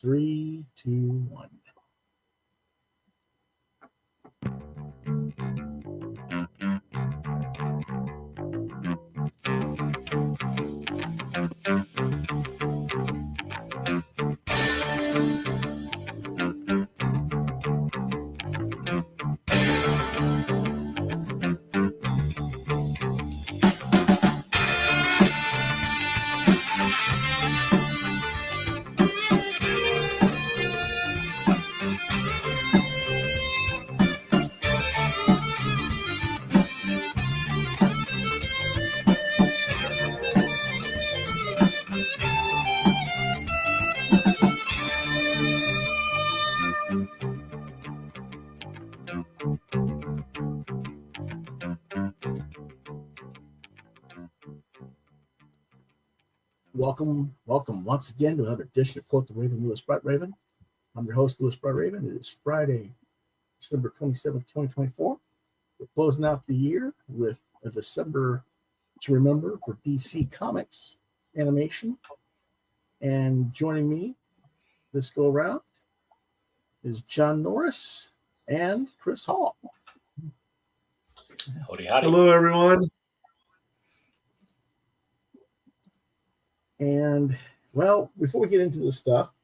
3, 2, 1. Welcome once again to another edition of Quoth the Raven, Lewis Bright Raven. I'm your host, Lewis Bright Raven. It is Friday, December 27th, 2024. We're closing out the year with a December to remember for DC Comics animation. And joining me this go around is John Norris and Chris Hall. Howdy, howdy. Hello, everyone. And, well, before we get into this stuff,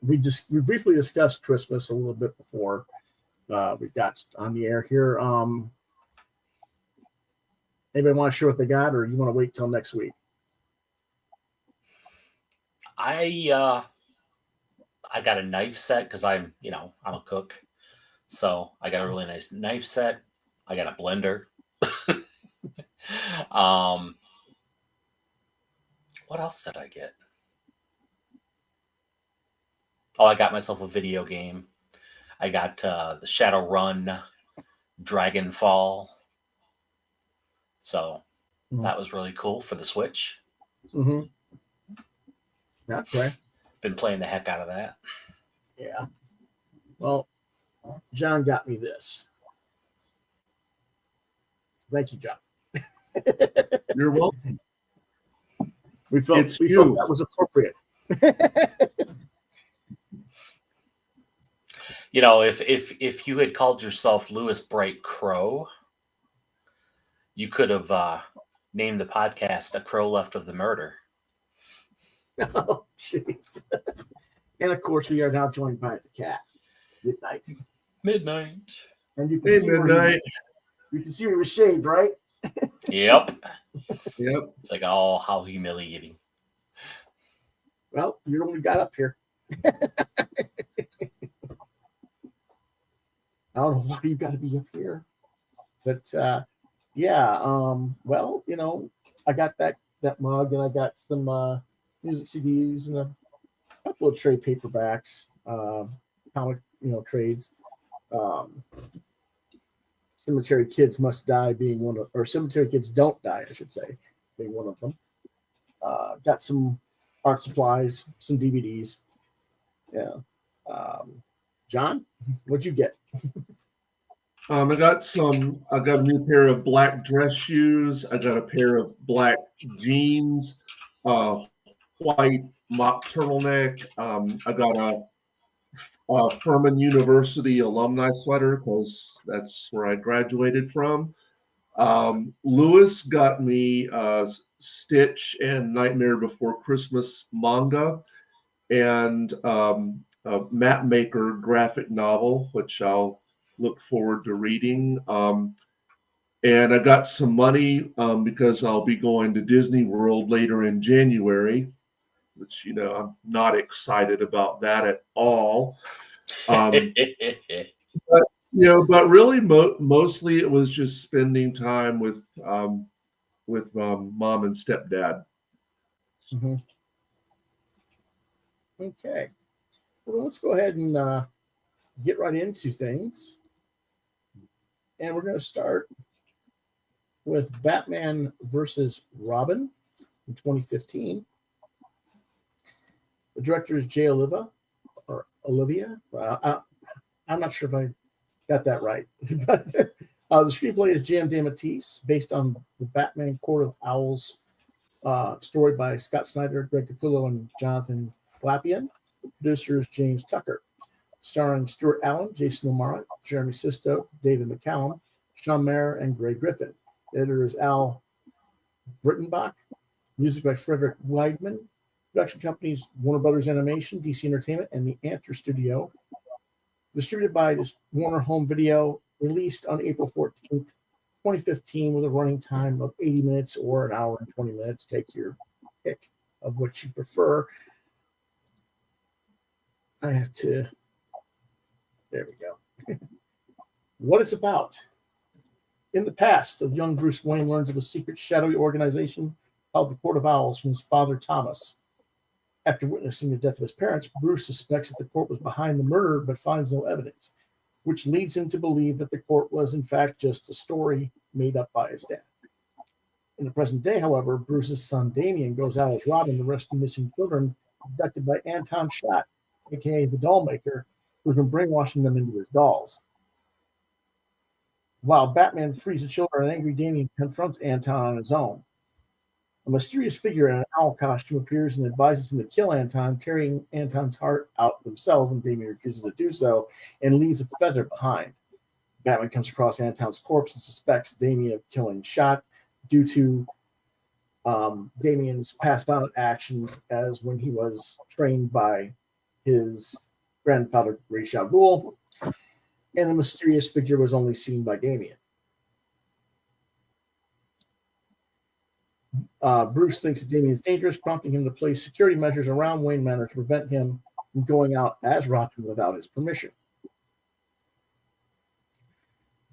we briefly discussed Christmas a little bit before we got on the air here. Anybody want to share what they got, or you want to wait till next week? I got a knife set because I'm a cook, so I got a really nice knife set. I got a blender. What else did I get? Oh, I got myself a video game. I got the Shadowrun Dragonfall. So that was really cool for the Switch. Mm-hmm. That's right. Been playing the heck out of that. Yeah. Well, John got me this. Thank you, John. You're welcome. We felt that was appropriate. If you had called yourself Lewis Bright Crow, you could have named the podcast "A Crow Left of the Murder." Oh, jeez. And of course, we are now joined by the cat. Midnight. And you can see midnight. You can see he was shaved, right? Yep. Yep. It's like, oh, how humiliating. Well, you only got up here. I don't know why you got to be up here. But, well, I got that mug, and I got some music CDs and a couple of trade paperbacks, comic, trades. Cemetery Kids Must Die being one of, or Cemetery Kids Don't Die, I should say, being one of them. Got some art supplies, some DVDs. Yeah. John, what'd you get? I got a new pair of black dress shoes. I got a pair of black jeans, white mock turtleneck. I got a Furman University alumni sweater because that's where I graduated from. Lewis got me Stitch and Nightmare Before Christmas manga and a Map Maker graphic novel, which I'll look forward to reading. And I got some money because I'll be going to Disney World later in January, which, I'm not excited about that at all. But really mostly it was just spending time with mom and stepdad. Mm-hmm. Okay. Well, let's go ahead and get right into things. And we're going to start with Batman versus Robin in 2015. The director is Jay Oliva, or Olivia. I'm not sure if I got that right. But the screenplay is J.M. DeMatteis, based on the Batman Court of Owls Story by Scott Snyder, Greg Capullo, and Jonathan Glapian. Producers James Tucker. Starring Stuart Allen, Jason O'Mara, Jeremy Sisto, David McCallum, Sean Mayer, and Gray Griffin. Editor is Al Brittenbach. Music by Frederick Weidman. Production companies Warner Brothers Animation, DC Entertainment, and the Anter Studio. Distributed by Warner Home Video. Released on April 14th, 2015, with a running time of 80 minutes or an hour and 20 minutes. Take your pick of what you prefer. I have to. There we go. What it's about. In the past, a young Bruce Wayne learns of a secret shadowy organization called the Court of Owls from his father, Thomas. After witnessing the death of his parents, Bruce suspects that the court was behind the murder but finds no evidence, which leads him to believe that the court was in fact just a story made up by his dad. In the present day, however, Bruce's son Damian goes out as Robin to rescue missing children abducted by Anton Schott, aka the doll maker, who's been brainwashing them into his dolls. While Batman frees the children, an angry Damian confronts Anton on his own. A mysterious figure in an owl costume appears and advises him to kill Anton, tearing Anton's heart out themselves when Damian refuses to do so and leaves a feather behind. Batman comes across Anton's corpse and suspects Damian of killing Schott due to Damian's past violent actions as when he was trained by his grandfather, Ra's al Ghul, and the mysterious figure was only seen by Damian. Bruce thinks that Damian is dangerous, prompting him to place security measures around Wayne Manor to prevent him from going out as Robin without his permission. The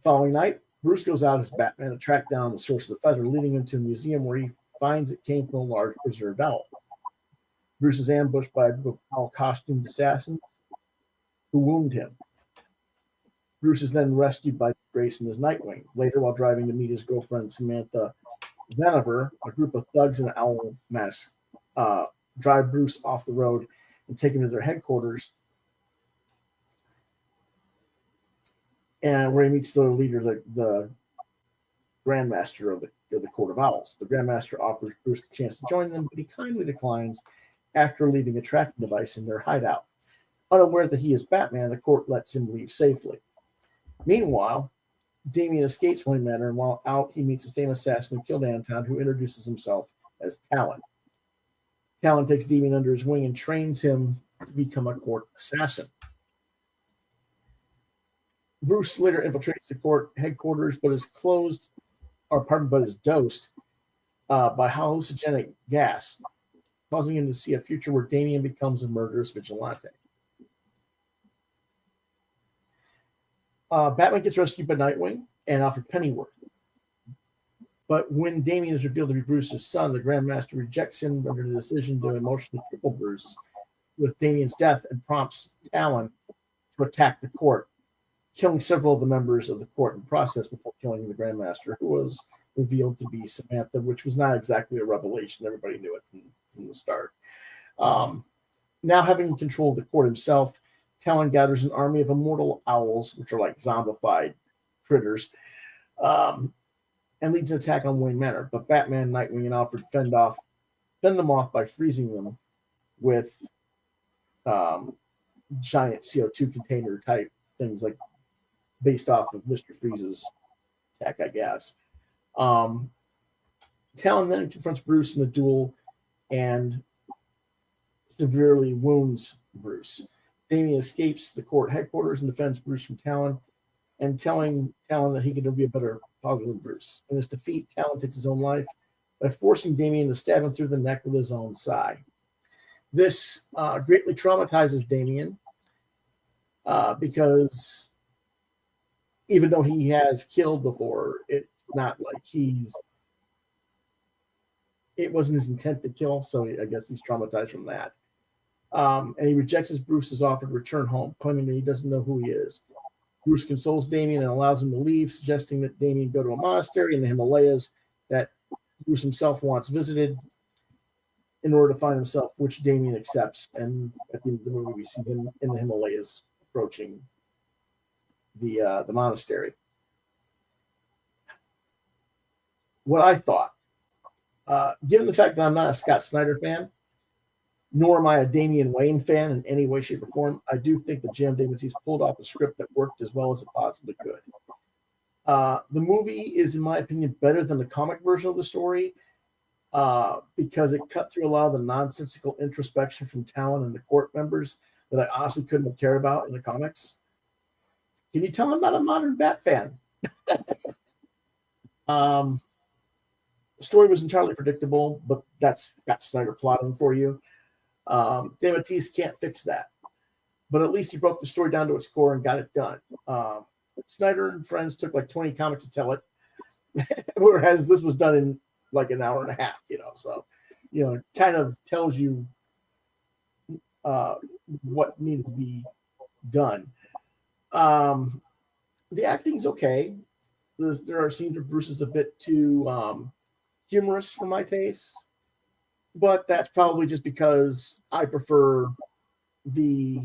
following night, Bruce goes out as Batman to track down the source of the feather, leading him to a museum where he finds it came from a large preserved owl. Bruce is ambushed by a group of owl-costumed assassins who wound him. Bruce is then rescued by Grayson as Nightwing. Later, while driving to meet his girlfriend Samantha Vanover, a group of thugs in an owl mess drive Bruce off the road and take him to their headquarters, and where he meets the leader, the Grandmaster of the Court of Owls. The Grandmaster offers Bruce the chance to join them, but he kindly declines after leaving a tracking device in their hideout. Unaware that he is Batman, the court lets him leave safely. Meanwhile, Damian escapes Wayne Manor, and while out, he meets the same assassin who killed Anton, who introduces himself as Talon. Talon takes Damian under his wing and trains him to become a court assassin. Bruce later infiltrates the court headquarters, but is dosed by hallucinogenic gas, causing him to see a future where Damian becomes a murderous vigilante. Batman gets rescued by Nightwing and offered Pennyworth. But when Damian is revealed to be Bruce's son, the Grandmaster rejects him under the decision to emotionally cripple Bruce with Damian's death and prompts Talon to attack the court, killing several of the members of the court in the process before killing the Grandmaster, who was revealed to be Samantha, which was not exactly a revelation. Everybody knew it from the start. Now having control of the court himself, Talon gathers an army of immortal owls, which are like zombified critters, and leads an attack on Wayne Manor. But Batman, Nightwing, and Alfred fend them off by freezing them with giant CO2 container type things, like based off of Mr. Freeze's attack, I guess. Talon then confronts Bruce in a duel and severely wounds Bruce. Damian escapes the court headquarters and defends Bruce from Talon, and telling Talon that he can be a better father than Bruce. In his defeat, Talon takes his own life by forcing Damian to stab him through the neck with his own sai. This greatly traumatizes Damian because even though he has killed before, it's not like it wasn't his intent to kill, so I guess he's traumatized from that. And he rejects Bruce's offer to return home, claiming that he doesn't know who he is. Bruce consoles Damian and allows him to leave, suggesting that Damian go to a monastery in the Himalayas that Bruce himself wants visited in order to find himself, which Damian accepts. And at the end of the movie, we see him in the Himalayas approaching the monastery. What I thought Given the fact that I'm not a Scott Snyder fan, nor am I a Damian Wayne fan in any way, shape, or form, I do think that J.M. DeMatteis pulled off a script that worked as well as it possibly could. The movie is, in my opinion, better than the comic version of the story because it cut through a lot of the nonsensical introspection from Talon and the court members that I honestly couldn't have cared about in the comics. Can you tell I'm not a modern Bat fan? The story was entirely predictable, but that's got Snyder plotting for you. DeMatteis can't fix that, but at least he broke the story down to its core and got it done. Snyder and friends took like 20 comics to tell it, whereas this was done in like an hour and a half, so, it kind of tells you what needed to be done. The acting's okay. There are scenes where Bruce is a bit too humorous for my taste, but that's probably just because I prefer the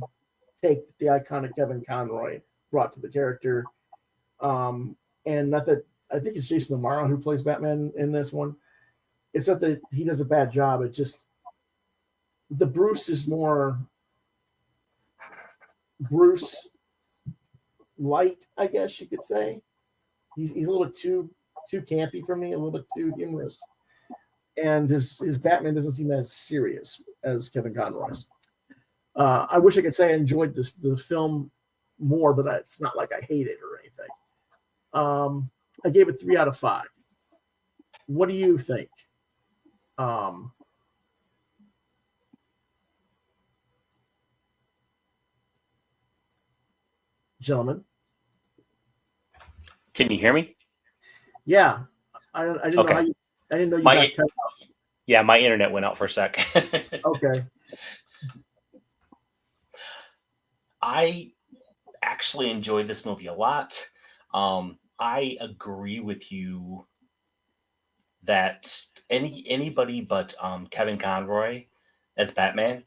take the iconic Kevin Conroy brought to the character. And not that I think it's Jason O'Mara who plays Batman in this one. It's not that he does a bad job. It just the Bruce is more Bruce light, I guess you could say. He's a little bit too campy for me, a little bit too humorous. And his Batman doesn't seem as serious as Kevin Conroy's. I wish I could say I enjoyed the film more, but it's not like I hate it or anything. I gave it 3 out of 5. What do you think? Gentlemen? Can you hear me? Yeah. I didn't know how you, I didn't know you got cut out. Yeah, my internet went out for a sec. Okay. I actually enjoyed this movie a lot. I agree with you that anybody but Kevin Conroy as Batman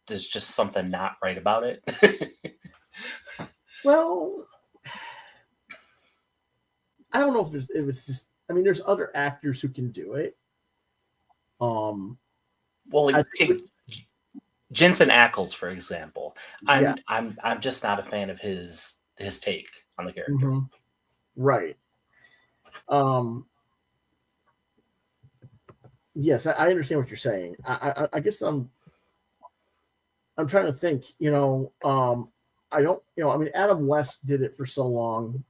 there's just something not right about it. Well, I don't know if it's just. I mean, there's other actors who can do it. Well, take Jensen Ackles, for example. I'm just not a fan of his take on the character. Mm-hmm. Right. Yes, I understand what you're saying. I guess I'm trying to think. I don't. I mean, Adam West did it for so long.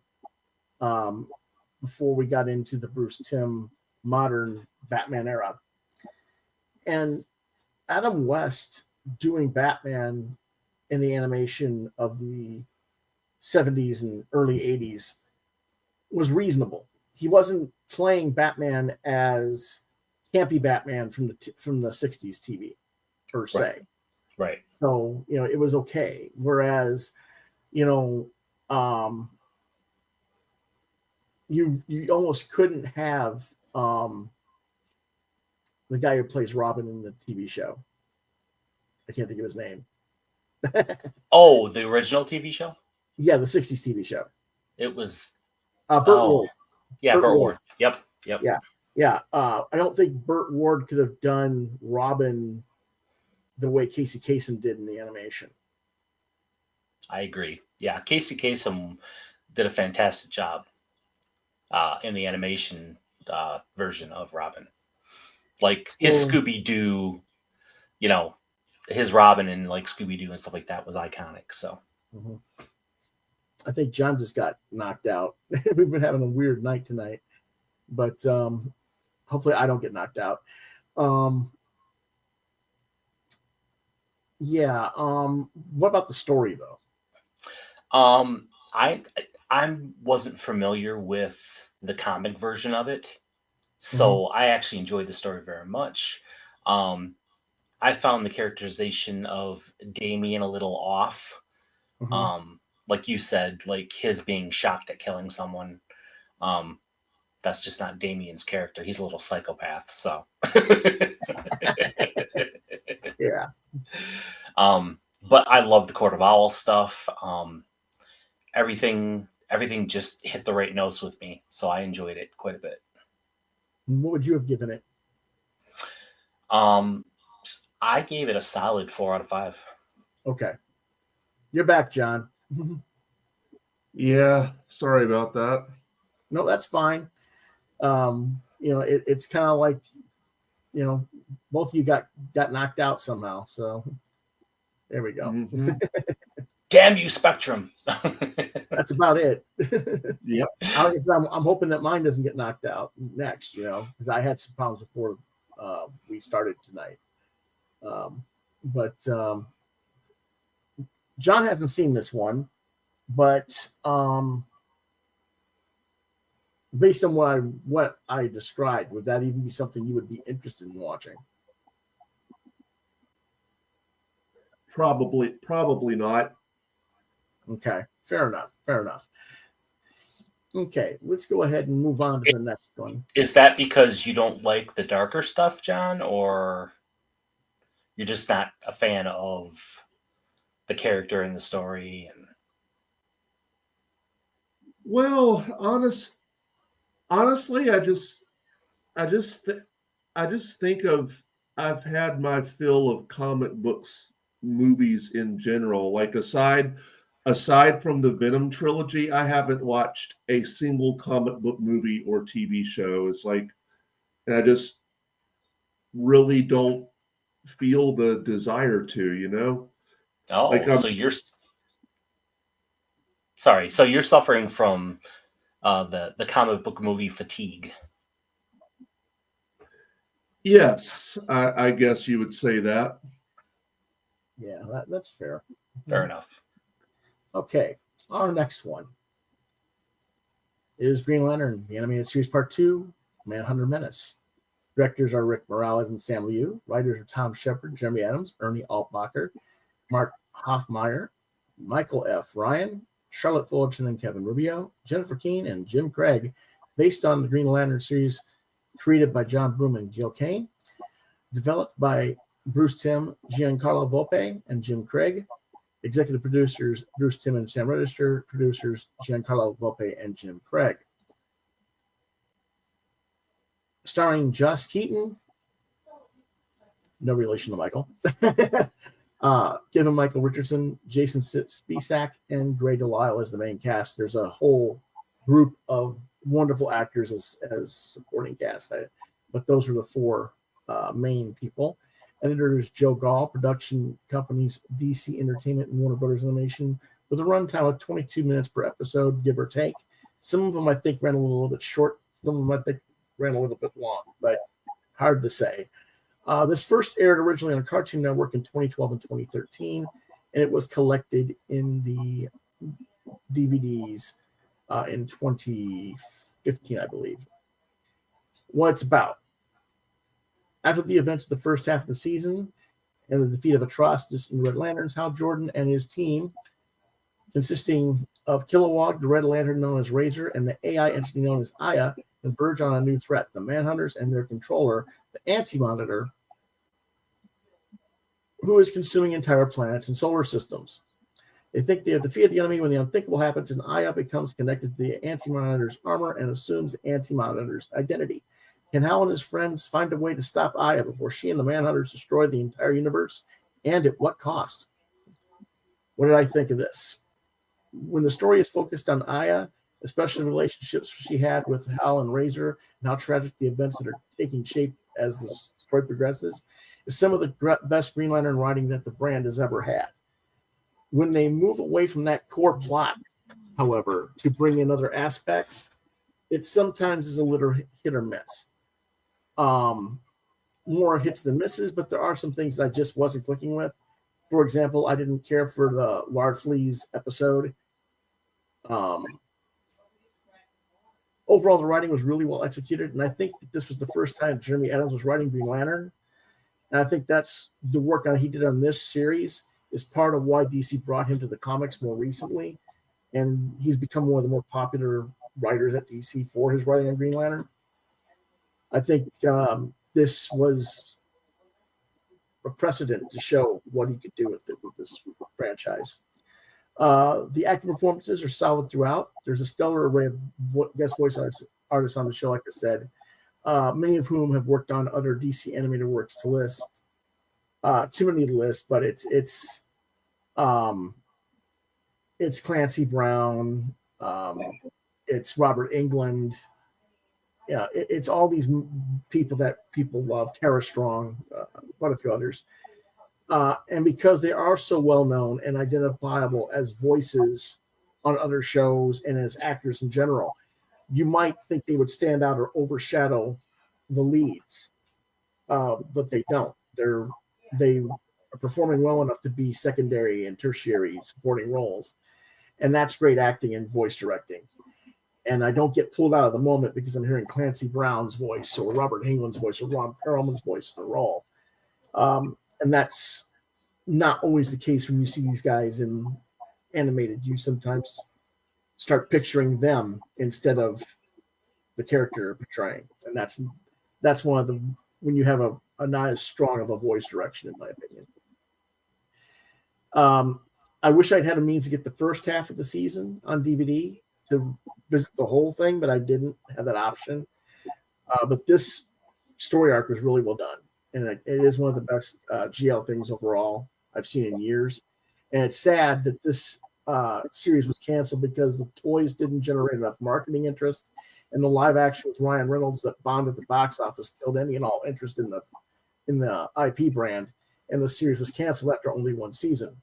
Before we got into the Bruce Timm modern Batman era. And Adam West doing Batman in the animation of the 70s and early 80s was reasonable. He wasn't playing Batman as campy Batman from the 60s TV per se. Right. So, it was okay. Whereas, you almost couldn't have the guy who plays Robin in the TV show. I can't think of his name. Oh, the original TV show? Yeah, the 60s TV show. It was Burt Ward. Yeah, Burt Ward. Yep. Yeah. I don't think Burt Ward could have done Robin the way Casey Kasem did in the animation. I agree. Yeah, Casey Kasem did a fantastic job in the animation version of Robin. Like his Scooby-Doo, his Robin and like Scooby-Doo and stuff like that was iconic. So I think John just got knocked out. We've been having a weird night tonight, but hopefully I don't get knocked out. Yeah. What about the story though? I wasn't familiar with the comic version of it, so I actually enjoyed the story very much. I found the characterization of Damian a little off. Like you said, like his being shocked at killing someone. That's just not Damian's character. He's a little psychopath. So yeah. But I love the Court of Owls stuff. Everything just hit the right notes with me, so I enjoyed it quite a bit. What would you have given it? I gave it a solid 4 out of 5. Okay. You're back, John. Yeah, sorry about that. No, that's fine. It's kind of like, both of you got knocked out somehow. So there we go. Mhm. Damn you, Spectrum. That's about it. Yep. I'm hoping that mine doesn't get knocked out next, because I had some problems before we started tonight. But John hasn't seen this one, but based on what I described, would that even be something you would be interested in watching? Probably not. Okay, fair enough. Okay, let's go ahead and move on to the next one. Is that because you don't like the darker stuff, John, or you're just not a fan of the character and the story? Well, honestly, I just think I've had my fill of comic books movies in general. Like aside from the Venom trilogy, I haven't watched a single comic book movie or TV show. It's like, and I just really don't feel the desire to. Oh, Like so you're sorry. So you're suffering from the comic book movie fatigue. Yes, I guess you would say that. Yeah, that's fair. Fair enough. Okay, our next one is Green Lantern, the animated series part 2, Manhunter Menace. Directors are Rick Morales and Sam Liu. Writers are Tom Shepard, Jeremy Adams, Ernie Altbacher, Mark Hoffmeyer, Michael F. Ryan, Charlotte Fullerton and Kevin Rubio, Jennifer Keane, and Jim Craig, based on the Green Lantern series created by John Broome and Gil Kane, developed by Bruce Timm, Giancarlo Volpe, and Jim Craig. Executive producers Bruce Timm and Sam Register. Producers Giancarlo Volpe and Jim Craig. Starring Joss Keaton, no relation to Michael. Kevin Michael Richardson, Jason Spisak, and Gray Delisle as the main cast. There's a whole group of wonderful actors as supporting cast, but those are the 4 main people. Editors Joe Gall, production companies DC Entertainment and Warner Brothers Animation, with a runtime of 22 minutes per episode, give or take. Some of them I think ran a little bit short. Some of them I think ran a little bit long, but hard to say. This first aired originally on Cartoon Network in 2012 and 2013, and it was collected in the DVDs in 2015, I believe. What it's about. After the events of the first half of the season and the defeat of Atrocitus and the Red Lanterns, Hal Jordan and his team, consisting of Kilowog, the Red Lantern known as Razor, and the AI entity known as Aya, converge on a new threat, the Manhunters and their controller, the Anti-Monitor, who is consuming entire planets and solar systems. They think they have defeated the enemy when the unthinkable happens, and Aya becomes connected to the Anti-Monitor's armor and assumes the Anti-Monitor's identity. Can Hal and his friends find a way to stop Aya before she and the Manhunters destroy the entire universe? And at what cost? What did I think of this? When the story is focused on Aya, especially the relationships she had with Hal and Razor, and how tragic the events that are taking shape as the story progresses, is some of the best Green Lantern writing that the brand has ever had. When they move away from that core plot, however, to bring in other aspects, it sometimes is a little hit or miss. More hits than misses, but there are some things I just wasn't clicking with. For example, I didn't care for the Lard Fleas episode. Overall, the writing was really well executed, and I think that this was the first time Jeremy Adams was writing Green Lantern. And I think that's the work he did on this series is part of why DC brought him to the comics more recently, and he's become one of the more popular writers at DC for his writing on Green Lantern. I think this was a precedent to show what he could do with this franchise. The acting performances are solid throughout. There's a stellar array of guest voice artists on the show, like I said. many of whom have worked on other DC animated works to list. Too many to list, but it's Clancy Brown, it's Robert Englund. Yeah, it's all these people that people love. Tara Strong, quite a few others. And because they are so well known and identifiable as voices on other shows and as actors in general, you might think they would stand out or overshadow the leads, but they don't. They are performing well enough to be secondary and tertiary supporting roles, and that's great acting and voice directing. And I don't get pulled out of the moment because I'm hearing Clancy Brown's voice or Robert Englund's voice or Ron Perlman's voice in the role. And that's not always the case when you see these guys in animated. You sometimes start picturing them instead of the character portraying. And that's one of the, when you have a not as strong of a voice direction, in my opinion. I wish I'd had a means to get the first half of the season on DVD to visit the whole thing, but I didn't have that option. But this story arc was really well done. And it is one of the best GL things overall I've seen in years. And it's sad that this series was canceled because the toys didn't generate enough marketing interest, and the live action with Ryan Reynolds that bombed at the box office killed any and all interest in the IP brand, and the series was canceled after only one season.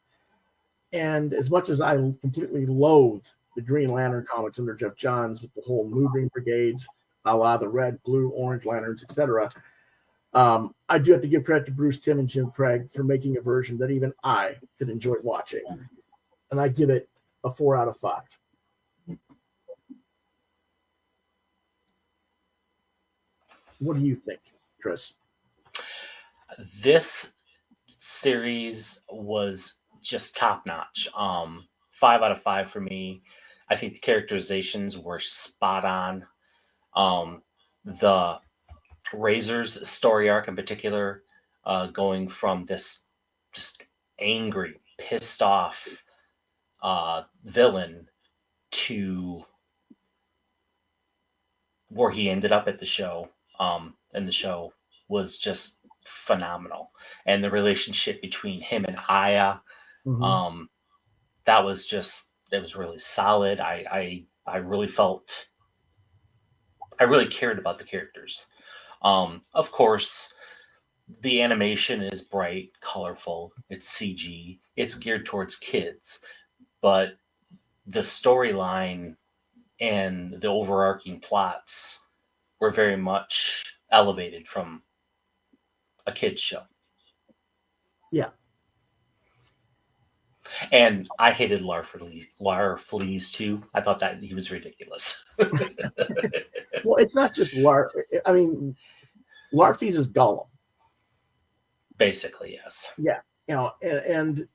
And as much as I completely loathe the Green Lantern comics under Jeff Johns with the whole Mood Ring Brigades, a la the red, blue, orange lanterns, etc., I do have to give credit to Bruce Timm and Jim Craig for making a version that even I could enjoy watching. And I give it a 4 out of 5. What do you think, Chris? This series was just top notch. 5 out of 5 for me. I think the characterizations were spot on. The Razor's story arc in particular, going from this just angry, pissed off villain to where he ended up at the show, and the show was just phenomenal. And the relationship between him and Aya, that was just, it was really solid. I really felt, I really cared about the characters. Of course, the animation is bright, colorful, it's CG, it's geared towards kids, but the storyline and the overarching plots were very much elevated from a kid's show. Yeah. And I hated Larfleeze too. I thought that he was ridiculous. Well, it's not just I mean, Larfleeze is Gollum. Basically, yes. Yeah. And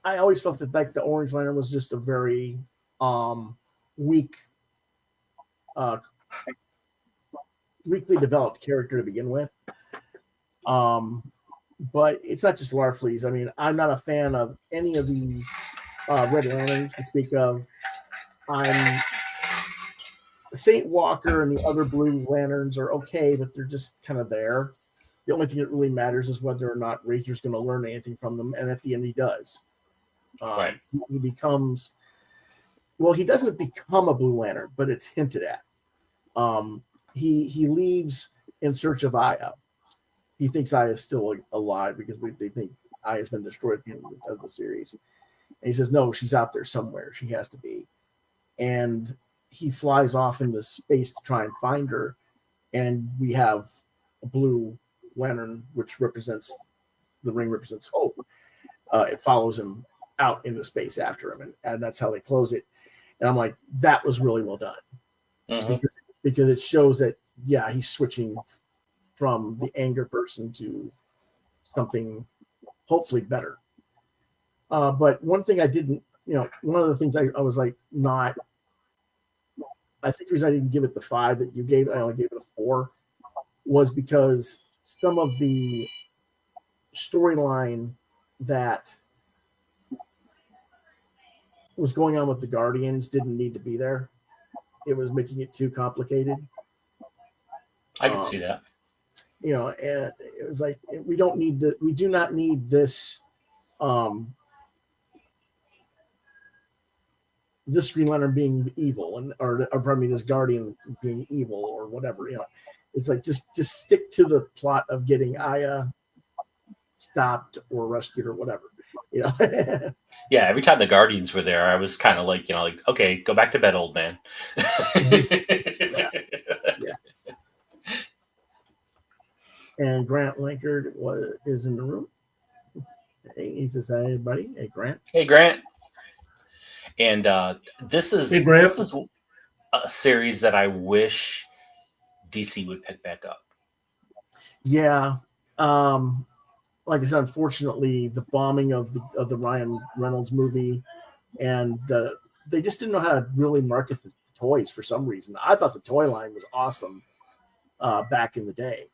I always felt that like the Orange Lantern was just a very weakly developed character to begin with. But it's not just Larfleeze. I mean, I'm not a fan of any of the Red Lanterns to speak of. Saint Walker and the other Blue Lanterns are okay, but they're just kind of there. The only thing that really matters is whether or not Razor's going to learn anything from them, and at the end he does. Right. He becomes, well, he doesn't become a Blue Lantern, but it's hinted at. He leaves in search of Aya. He thinks Aya is still alive because they think Aya's been destroyed at the end of the series. And he says, no, she's out there somewhere. She has to be. And he flies off into space to try and find her. And we have a Blue Lantern, which represents, the ring represents hope. It follows him out into space after him. And that's how they close it. And I'm like, that was really well done. Mm-hmm. Because it shows that, yeah, he's switching from the anger person to something hopefully better. But one thing I didn't, one of the things I was like, not, I think the reason I didn't give it the 5 that you gave, I only gave it a 4, was because some of the storyline that was going on with the Guardians didn't need to be there. it was making it too complicated. I can see that. You know, and it was like we do not need this this Green Lantern being evil or pardon me, this Guardian being evil or whatever. You know, it's like just stick to the plot of getting Aya stopped or rescued or whatever. You know. Yeah, every time the Guardians were there, I was kind of like, okay, go back to bed, old man. Yeah. And Grant Lankard is in the room. Hey, he says, "Hey, buddy. Hey, Grant. Hey, Grant." And this is a series that I wish DC would pick back up. Yeah. Like I said, unfortunately, the bombing of the Ryan Reynolds movie, and they just didn't know how to really market the toys for some reason. I thought the toy line was awesome back in the day,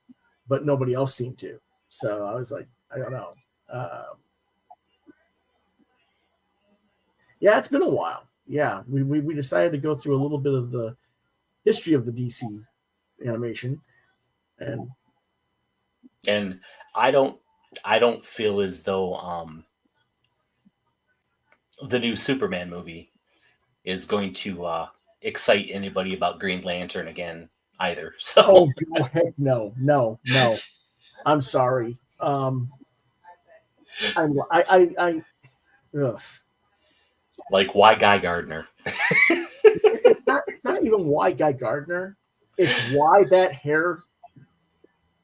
but nobody else seemed to. So I was like, I don't know. Yeah, it's been a while. Yeah, we decided to go through a little bit of the history of the DC animation, and I don't feel as though the new Superman movie is going to excite anybody about Green Lantern again either. So heck no. I'm sorry. Ugh. Like, why Guy Gardner? It's not even why Guy Gardner. It's why that hair.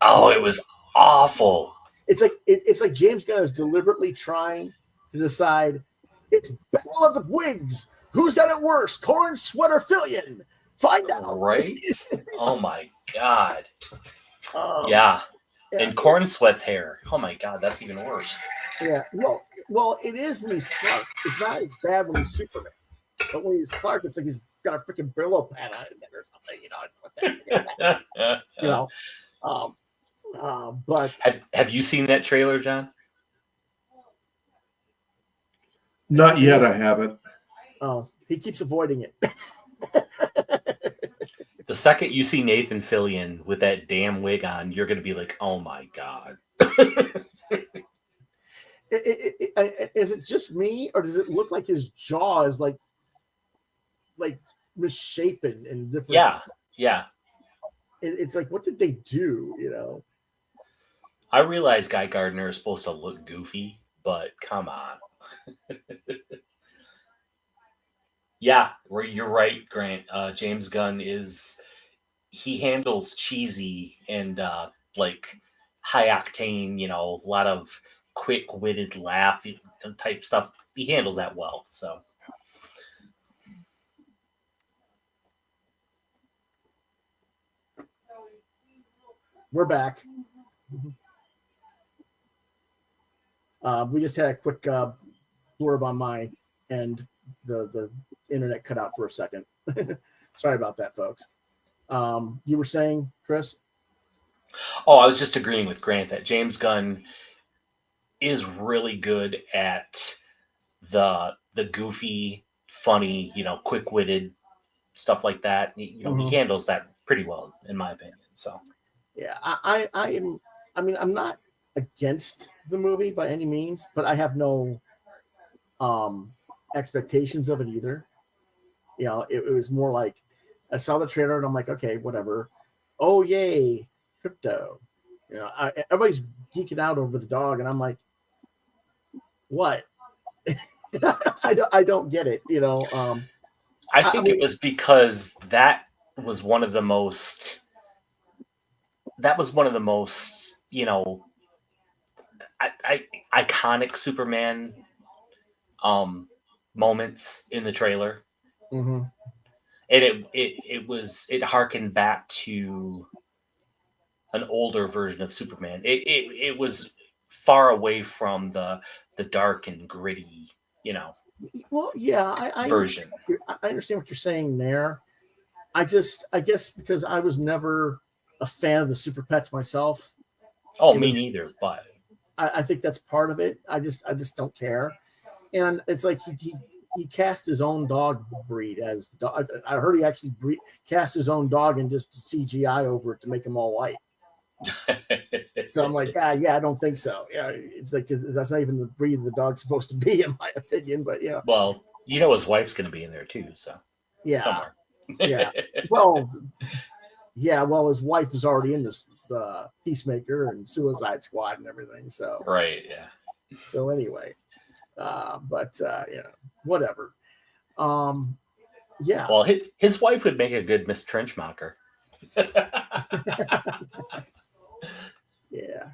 Oh, it was awful. It's like James Gunn is deliberately trying to decide it's Battle of the Wigs. Who's got it worse, Corn Sweater Fillion? Find out. Right? Oh my God. Yeah. And Corn Sweat's hair. Oh my God, that's even worse. Yeah. Well, it is when he's Clark. It's not as bad when he's Superman. But when he's Clark, it's like he's got a freaking Brillo pad on his head or something. You know. But have you seen that trailer, John? Not yet. I haven't. Oh, he keeps avoiding it. The second you see Nathan Fillion with that damn wig on, you're going to be like, "Oh my God." Is it just me, or does it look like his jaw is like misshapen and different? Yeah. It's like, what did they do? You know. I realize Guy Gardner is supposed to look goofy, but come on. Yeah, you're right, Grant. James Gunn he handles cheesy and like high octane, a lot of quick-witted laugh type stuff. He handles that well. So we're back. We just had a quick blurb on my end. The internet cut out for a second. Sorry about that, folks. You were saying, Chris? Oh, I was just agreeing with Grant that James Gunn is really good at the goofy, funny, quick-witted stuff like that. He handles that pretty well, in my opinion. So yeah, I'm not against the movie by any means, but I have no expectations of it either. It was more like I saw the trailer and I'm like, okay, whatever. Oh yay, crypto. Everybody's geeking out over the dog, and I'm like, what? I don't get it. I think it was because that was one of the most iconic Superman moments in the trailer. Mm-hmm. And it harkened back to an older version of Superman. It was far away from the dark and gritty, Well, yeah, version. I understand what you're saying there. I guess because I was never a fan of the Super Pets myself. Oh, me neither. But I think that's part of it. I just don't care. And it's like he cast his own dog breed as the dog. I heard he actually cast his own dog and just CGI over it to make them all white. So I'm like, yeah, I don't think so. Yeah, it's like that's not even the breed the dog's supposed to be, in my opinion. But yeah. Well, you know his wife's going to be in there too, so Yeah. somewhere. Yeah. Well, yeah. Well, his wife is already in this Peacemaker and Suicide Squad and everything. So right. Yeah. So anyway, but whatever. Yeah. Well, his wife would make a good Miss Trenchmocker. Yeah.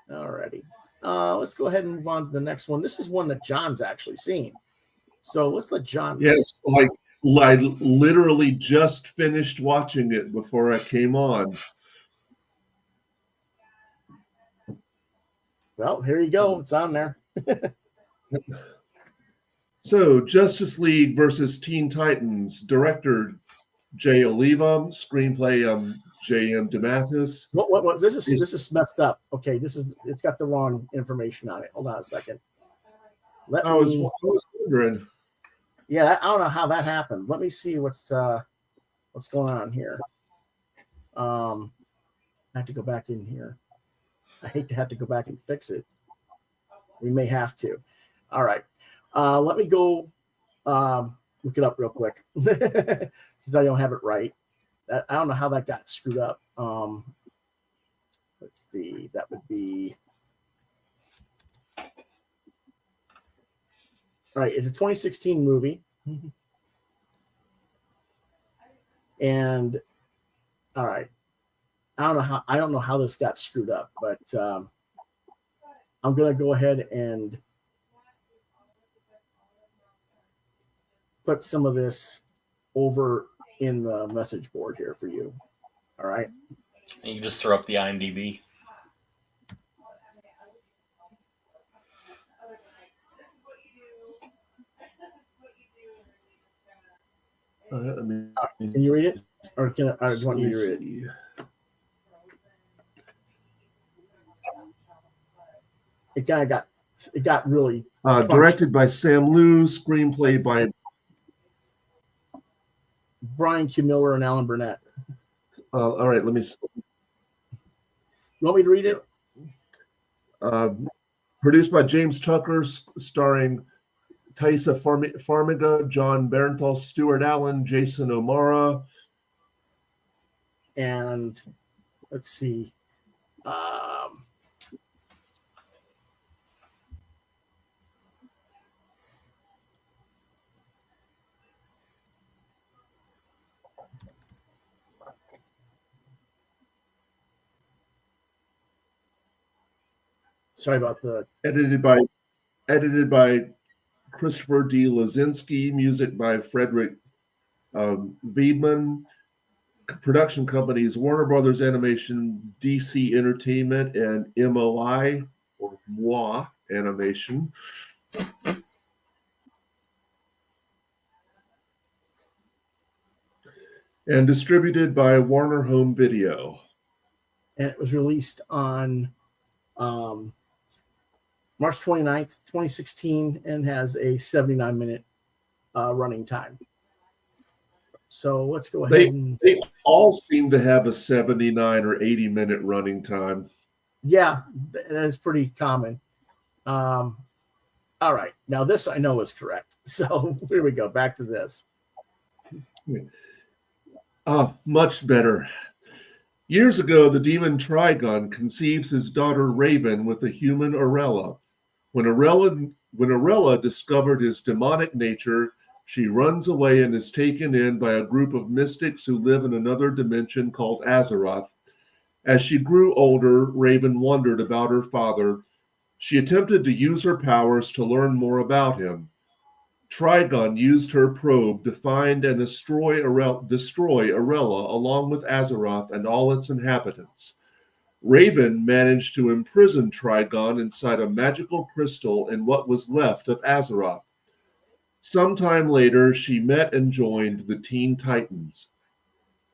Alrighty. Let's go ahead and move on to the next one. This is one that John's actually seen. So let's let John. Yes, I literally just finished watching it before I came on. Well, here you go. It's on there. So, Justice League versus Teen Titans, director Jay Oliva, screenplay J.M. DeMatteis. What this is messed up. Okay, it's got the wrong information on it. Hold on a second. I was wondering. Yeah, I don't know how that happened. Let me see what's going on here. I have to go back in here. I hate to have to go back and fix it. We may have to. All right. Let me go look it up real quick since I don't have it right. I don't know how that got screwed up. Let's see. That would be right. It's a 2016 movie, and all right. I don't know how this got screwed up, but I'm gonna go ahead and put some of this over in the message board here for you. All right. And you just throw up the IMDb. Can you read it, or do you want me to read it? It got really directed by Sam Liu, screenplay by Brian Q. Miller and Alan Burnett. All right, let me. You want me to read it? Produced by James Tucker, starring Taissa Farmiga, John Bernthal, Stuart Allen, Jason O'Mara. And let's see. Sorry about the edited by Christopher D. Lazinski, music by Frederick Wiedemann. Production companies Warner Brothers Animation, DC Entertainment, and MOI or MOI Animation. And distributed by Warner Home Video. And it was released on March 29th, 2016, and has a 79-minute running time. So let's go ahead. They all seem to have a 79 or 80-minute running time. Yeah, that is pretty common. All right. Now this I know is correct. So here we go. Back to this. Much better. Years ago, the demon Trigon conceives his daughter Raven with the human Arella. When Arella discovered his demonic nature, she runs away and is taken in by a group of mystics who live in another dimension called Azeroth. As she grew older, Raven wondered about her father. She attempted to use her powers to learn more about him. Trigon used her probe to find and destroy Arella along with Azeroth and all its inhabitants. Raven managed to imprison Trigon inside a magical crystal in what was left of Azeroth. Sometime later, she met and joined the Teen Titans.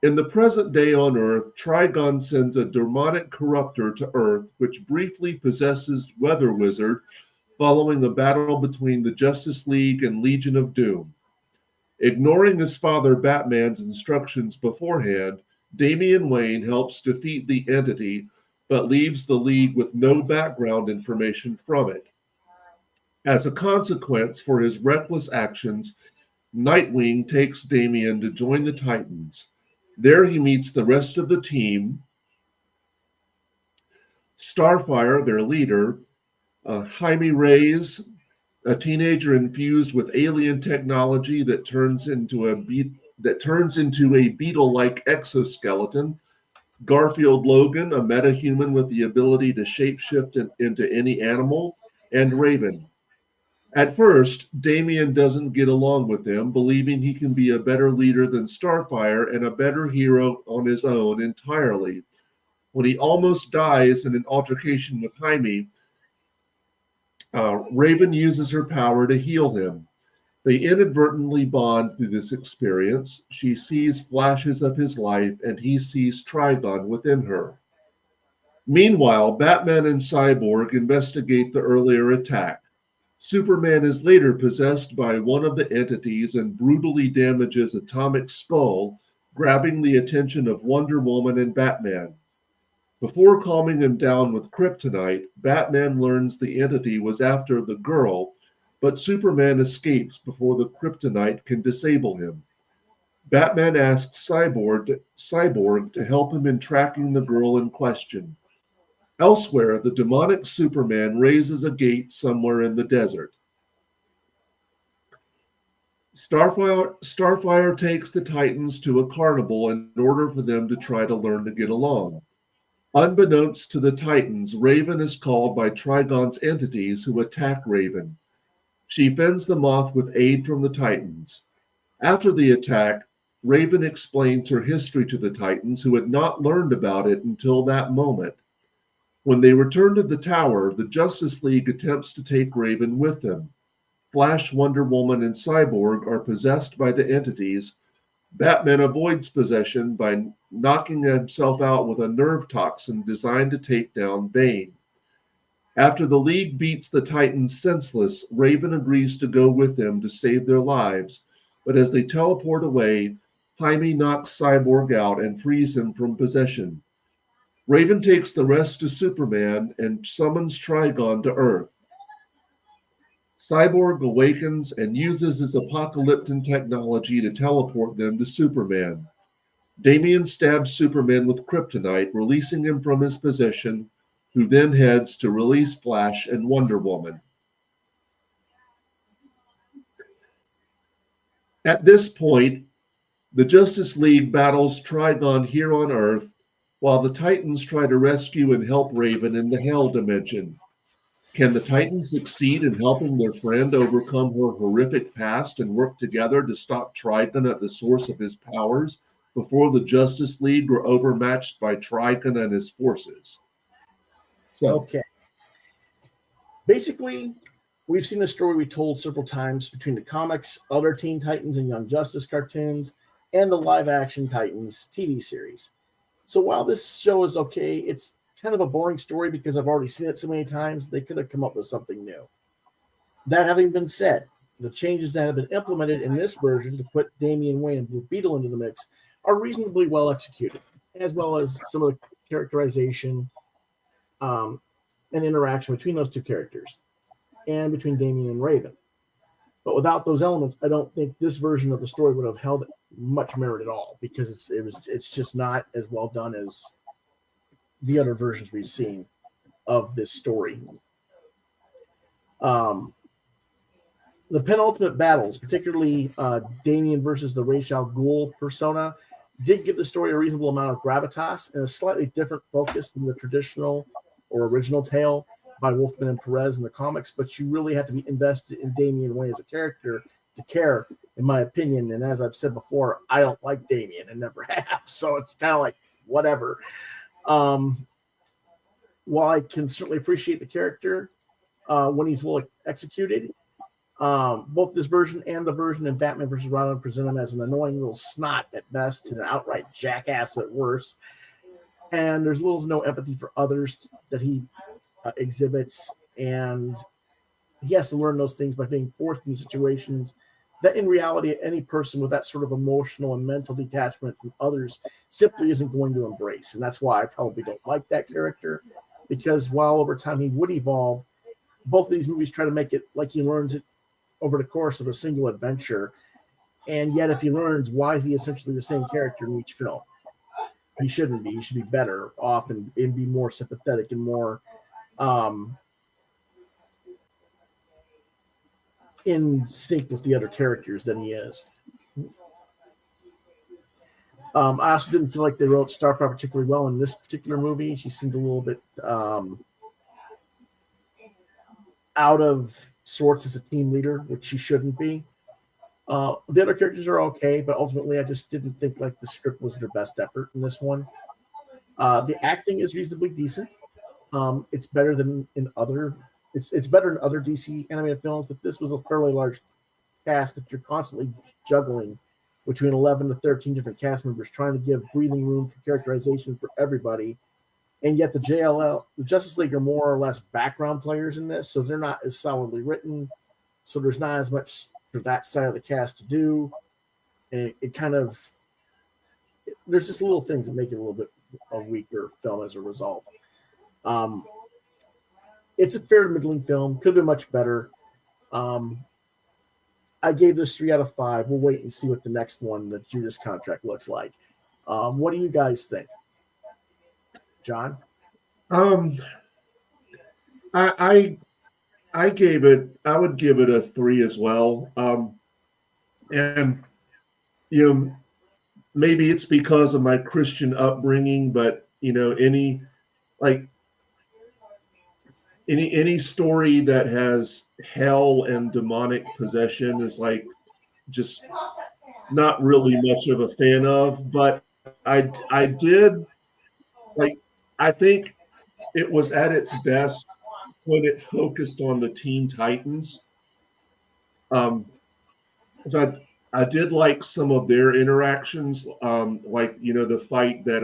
In the present day on Earth, Trigon sends a demonic corruptor to Earth, which briefly possesses Weather Wizard, following the battle between the Justice League and Legion of Doom. Ignoring his father Batman's instructions beforehand, Damian Wayne helps defeat the entity, but leaves the League with no background information from it. As a consequence for his reckless actions, Nightwing takes Damian to join the Titans. There he meets the rest of the team, Starfire, their leader, Jaime Reyes, a teenager infused with alien technology that turns into a beetle-like exoskeleton, Garfield Logan, a metahuman with the ability to shapeshift into any animal, and Raven. At first, Damian doesn't get along with them, believing he can be a better leader than Starfire and a better hero on his own entirely. When he almost dies in an altercation with Jaime, Raven uses her power to heal him. They inadvertently bond through this experience. She sees flashes of his life, and he sees Trigon within her. Meanwhile, Batman and Cyborg investigate the earlier attack. Superman is later possessed by one of the entities and brutally damages Atomic Skull, grabbing the attention of Wonder Woman and Batman. Before calming him down with kryptonite, Batman learns the entity was after the girl, but Superman escapes before the kryptonite can disable him. Batman asks Cyborg to help him in tracking the girl in question. Elsewhere, the demonic Superman raises a gate somewhere in the desert. Starfire takes the Titans to a carnival in order for them to try to learn to get along. Unbeknownst to the Titans, Raven is called by Trigon's entities who attack Raven. She fends them off with aid from the Titans. After the attack, Raven explains her history to the Titans, who had not learned about it until that moment. When they return to the tower, the Justice League attempts to take Raven with them. Flash, Wonder Woman, and Cyborg are possessed by the entities. Batman avoids possession by knocking himself out with a nerve toxin designed to take down Bane. After the League beats the Titans senseless, Raven agrees to go with them to save their lives, but as they teleport away, Jaime knocks Cyborg out and frees him from possession. Raven takes the rest to Superman and summons Trigon to Earth. Cyborg awakens and uses his apocalyptic technology to teleport them to Superman. Damian stabs Superman with kryptonite, releasing him from his possession, who then heads to release Flash and Wonder Woman. At this point, the Justice League battles Trigon here on Earth, while the Titans try to rescue and help Raven in the Hell Dimension. Can the Titans succeed in helping their friend overcome her horrific past and work together to stop Trigon at the source of his powers before the Justice League are overmatched by Trigon and his forces? Okay. Basically, we've seen a story we told several times between the comics, other Teen Titans and Young Justice cartoons, and the live-action Titans TV series. So while this show is okay, it's kind of a boring story because I've already seen it so many times. They could have come up with something new. That having been said, the changes that have been implemented in this version to put Damian Wayne and Blue Beetle into the mix are reasonably well executed, as well as some of the characterization and interaction between those two characters and between Damian and Raven. But without those elements, I don't think this version of the story would have held much merit at all, because it's just not as well done as the other versions we've seen of this story. The penultimate battles, particularly Damian versus the Ra's al Ghul persona, did give the story a reasonable amount of gravitas and a slightly different focus than the traditional or original tale by Wolfman and Perez in the comics, but you really have to be invested in Damian Wayne as a character to care, in my opinion. And as I've said before, I don't like Damian and never have, so it's kind of like whatever. While I can certainly appreciate the character when he's well executed, both this version and the version in Batman vs. Robin present him as an annoying little snot at best and an outright jackass at worst. And there's little to no empathy for others that he exhibits. And he has to learn those things by being forced into situations that in reality any person with that sort of emotional and mental detachment from others simply isn't going to embrace. And that's why I probably don't like that character, because while over time he would evolve, both of these movies try to make it like he learns it over the course of a single adventure. And yet if he learns, why is he essentially the same character in each film? He shouldn't be. He should be better off and be more sympathetic and more in sync with the other characters than he is. I also didn't feel like they wrote Starfire particularly well in this particular movie. She seemed a little bit out of sorts as a team leader, which she shouldn't be. The other characters are okay, but ultimately I just didn't think like the script was their best effort in this one. The acting is reasonably decent. It's better than in other. It's better in other DC animated films, but this was a fairly large cast that you're constantly juggling between 11 to 13 different cast members, trying to give breathing room for characterization for everybody. And yet the Justice League are more or less background players in this, so they're not as solidly written. So there's not as much for that side of the cast to do. And it kind of, there's just little things that make it a little bit a weaker film as a result. It's a fair middling film. Could have been much better. I gave this 3 out of 5. We'll wait and see what the next one, the Judas contract, looks like. What do you guys think? John? I gave it, I would give it a 3 as well. And, you know, maybe it's because of my Christian upbringing, but, you know, any story that has hell and demonic possession is like just not really much of a fan of. But I did like, I think it was at its best when it focused on the Teen Titans. So I did like some of their interactions, like, you know, the fight that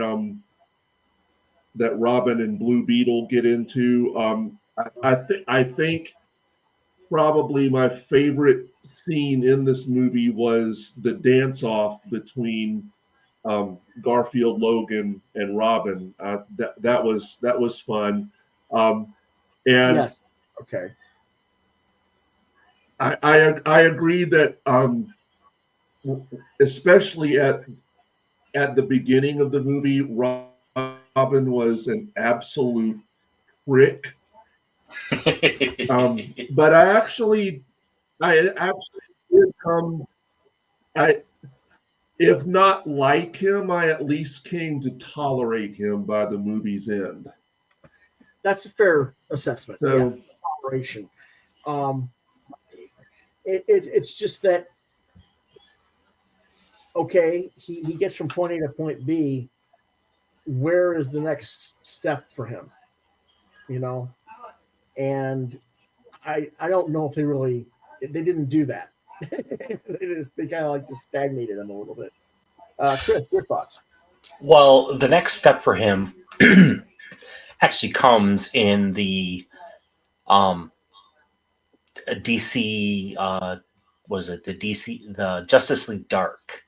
that Robin and Blue Beetle get into. I think probably my favorite scene in this movie was the dance off between Garfield, Logan, and Robin. That was fun. And Yes. Okay. I agree that especially at the beginning of the movie, Robin was an absolute prick. But I actually did come. If not like him, I at least came to tolerate him by the movie's end. That's a fair assessment. So, yeah. Toleration. It's just that, okay, he gets from point A to point B. Where is the next step for him? You know? And I don't know if they didn't do that. they kind of like just stagnated him a little bit. Chris, your thoughts? Well, the next step for him actually comes in the DC, the Justice League Dark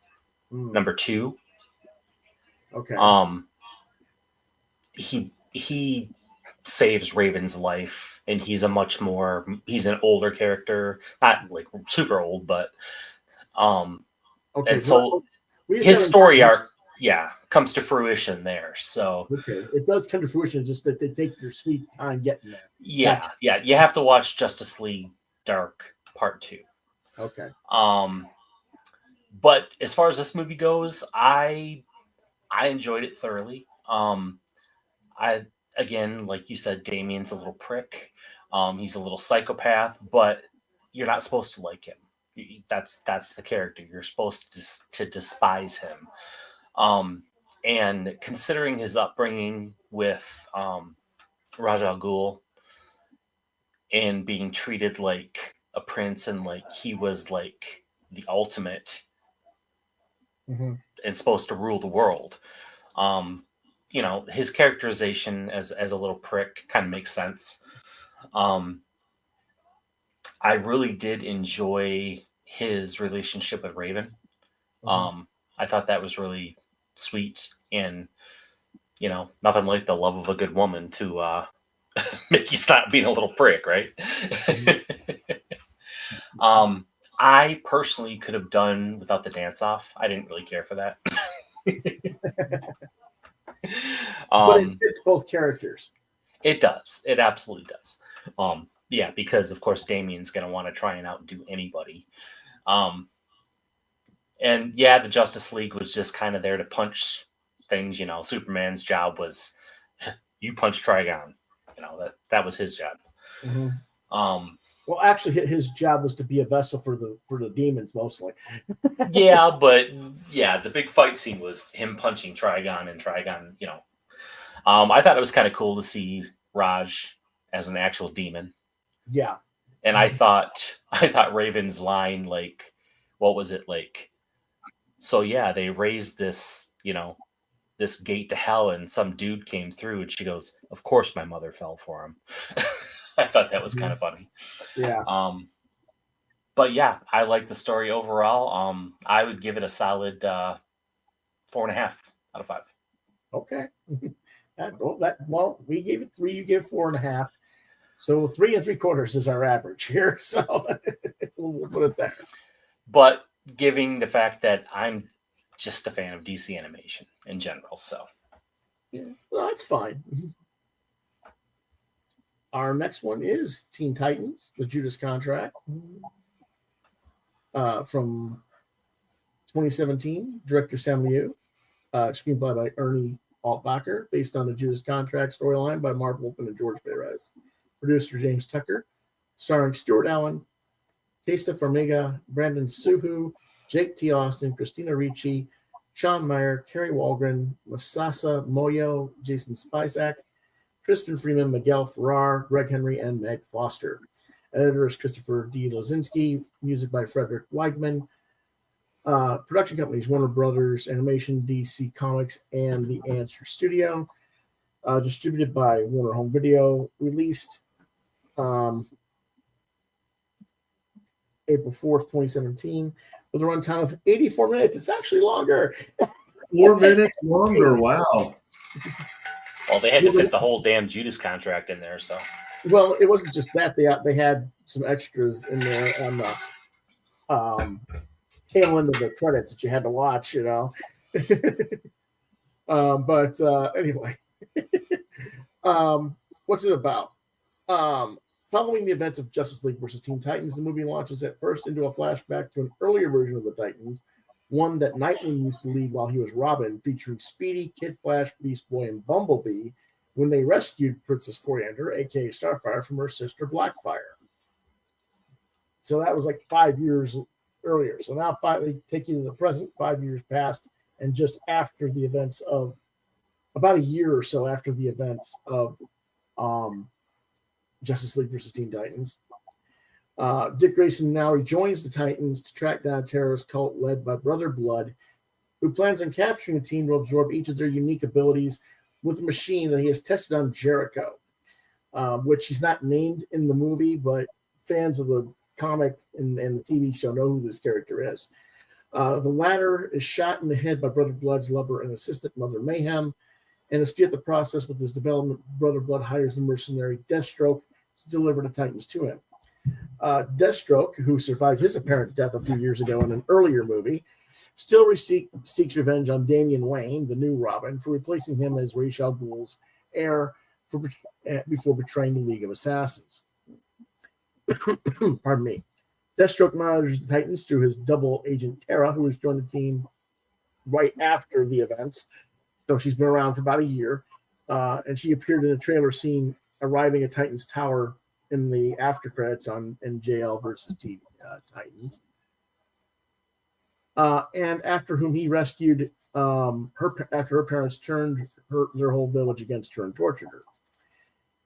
number 2. Okay. He saves Raven's life, and he's an older character, not like super old, but okay. And so his story arc, comes to fruition there. So okay, it does come to fruition, just that they take their sweet time getting there. Yeah, you have to watch Justice League Dark Part 2. Okay. But as far as this movie goes, I enjoyed it thoroughly. Again, like you said, Damien's a little prick. He's a little psychopath, but you're not supposed to like him. That's the character. You're supposed to despise him. And considering his upbringing with Ra's al Ghul and being treated like a prince and like he was like the ultimate and supposed to rule the world, his characterization as a little prick kind of makes sense. I really did enjoy his relationship with Raven. I thought that was really sweet, and nothing like the love of a good woman to make you stop being a little prick, right? I personally could have done without the dance off. I didn't really care for that. But it fits both characters. It does. It absolutely does. Yeah, because of course Damien's going to want to try and outdo anybody. And yeah, the Justice League was just kind of there to punch things. Superman's job was you punch Trigon. That was his job. Well, actually, his job was to be a vessel for the demons mostly. Yeah, but the big fight scene was him punching Trigon, and Trigon. I thought it was kind of cool to see Raj as an actual demon. Yeah, and I thought Raven's line, like, what was it like? So yeah, they raised this, this gate to hell, and some dude came through, and she goes, "Of course, my mother fell for him." I thought that was kind of funny. Yeah. But yeah, I like the story overall. I would give it a solid 4.5 out of 5. Okay. Well, we gave it 3. You gave 4.5. So 3 3/4 is our average here. So we'll put it there. But giving the fact that I'm just a fan of DC animation in general, so yeah, well, that's fine. Our next one is Teen Titans: The Judas Contract, from 2017. Director Sam Liu, screenplay by Ernie Altbacher, based on the Judas Contract storyline by Mark Wolfman and George Perez. Producer James Tucker, starring Stuart Allen, Tessa Farmiga, Brandon Suhu, Jake T. Austin, Christina Ricci, Sean Meyer, Kerry Walgren, Masasa Moyo, Jason Spisak, Crispin Freeman, Miguel Ferrar, Greg Henry, and Meg Foster. Editor is Christopher D. Lozinski. Music by Frederick Weigman. Production companies: Warner Brothers Animation, DC Comics, and The Answer Studio. Distributed by Warner Home Video. Released April 4th, 2017, with a runtime of 84 minutes. It's actually longer. 4 minutes longer. Wow. Well, they had to fit the whole damn Judas Contract in there, so. Well, it wasn't just that. They had some extras in there on the tail end of the credits that you had to watch, But anyway, what's it about? Following the events of Justice League versus Teen Titans, the movie launches at first into a flashback to an earlier version of the Titans, one that Nightwing used to lead while he was Robin, featuring Speedy, Kid Flash, Beast Boy, and Bumblebee, when they rescued Princess Coriander, aka Starfire, from her sister Blackfire. So that was like 5 years earlier. So now they take you to the present, 5 years past, and just after the events of, about a year or so after the events of Justice League versus Teen Titans. Dick Grayson now rejoins the Titans to track down a terrorist cult led by Brother Blood, who plans on capturing the team to absorb each of their unique abilities with a machine that he has tested on Jericho, which he's not named in the movie, but fans of the comic and the TV show know who this character is. The latter is shot in the head by Brother Blood's lover and assistant, Mother Mayhem, and to speed up the process with his development, Brother Blood hires the mercenary Deathstroke to deliver the Titans to him. Deathstroke, who survived his apparent death a few years ago in an earlier movie, still seeks revenge on Damian Wayne, the new Robin, for replacing him as Ra's al Ghul's heir before betraying the League of Assassins. Pardon me. Deathstroke monitors the Titans through his double agent Tara, who has joined the team right after the events. So she's been around for about a year, and she appeared in a trailer scene arriving at Titans Tower in the after credits on NJL versus Titans. And after whom he rescued after her parents turned their whole village against her and tortured her.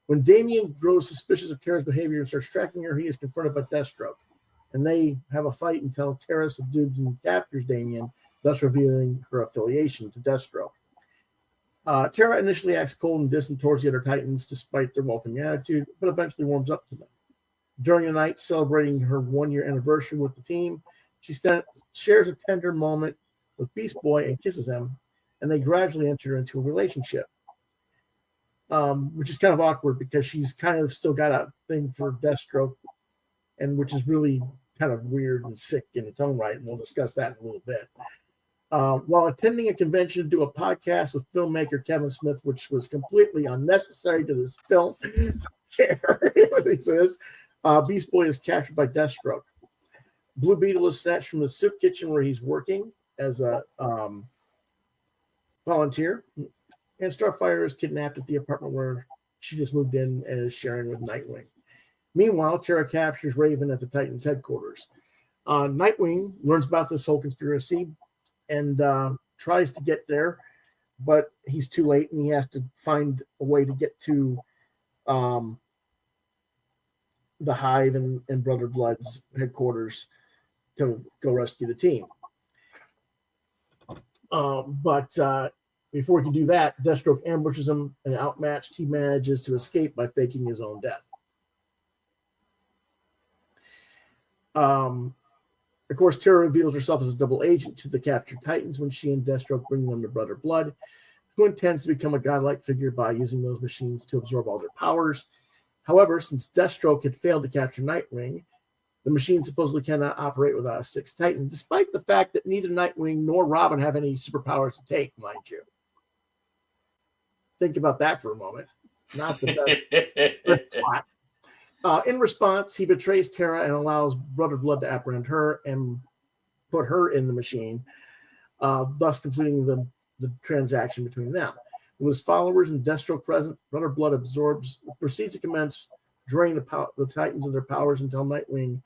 When Damian grows suspicious of Tara's behavior and starts tracking her, he is confronted by Deathstroke. And they have a fight until Tara subdues and captures Damian, thus revealing her affiliation to Deathstroke. Tara initially acts cold and distant towards the other Titans despite their welcoming attitude, but eventually warms up to them. During the night celebrating her 1-year anniversary with the team, she shares a tender moment with Beast Boy and kisses him, and they gradually enter into a relationship, which is kind of awkward because she's kind of still got a thing for Deathstroke, and which is really kind of weird and sick in its own right, and we'll discuss that in a little bit. While attending a convention to do a podcast with filmmaker Kevin Smith, which was completely unnecessary to this film, he says, Beast Boy is captured by Deathstroke. Blue Beetle is snatched from the soup kitchen where he's working as a volunteer, and Starfire is kidnapped at the apartment where she just moved in and is sharing with Nightwing. Meanwhile, Terra captures Raven at the Titans headquarters. Nightwing learns about this whole conspiracy and tries to get there, but he's too late, and he has to find a way to get to the Hive and Brother Blood's headquarters to go rescue the team. But before he can do that, Deathstroke ambushes him, and outmatched, he manages to escape by faking his own death. Of course, Terra reveals herself as a double agent to the captured Titans when she and Deathstroke bring them to Brother Blood, who intends to become a godlike figure by using those machines to absorb all their powers. However, since Deathstroke had failed to capture Nightwing, the machine supposedly cannot operate without a sixth Titan, despite the fact that neither Nightwing nor Robin have any superpowers to take, mind you. Think about that for a moment. Not the best plot. In response, he betrays Terra and allows Brother Blood to apprehend her and put her in the machine, thus completing the transaction between them. With his followers and Deathstroke present, Brother Blood proceeds to commence draining the Titans of their powers until Nightwing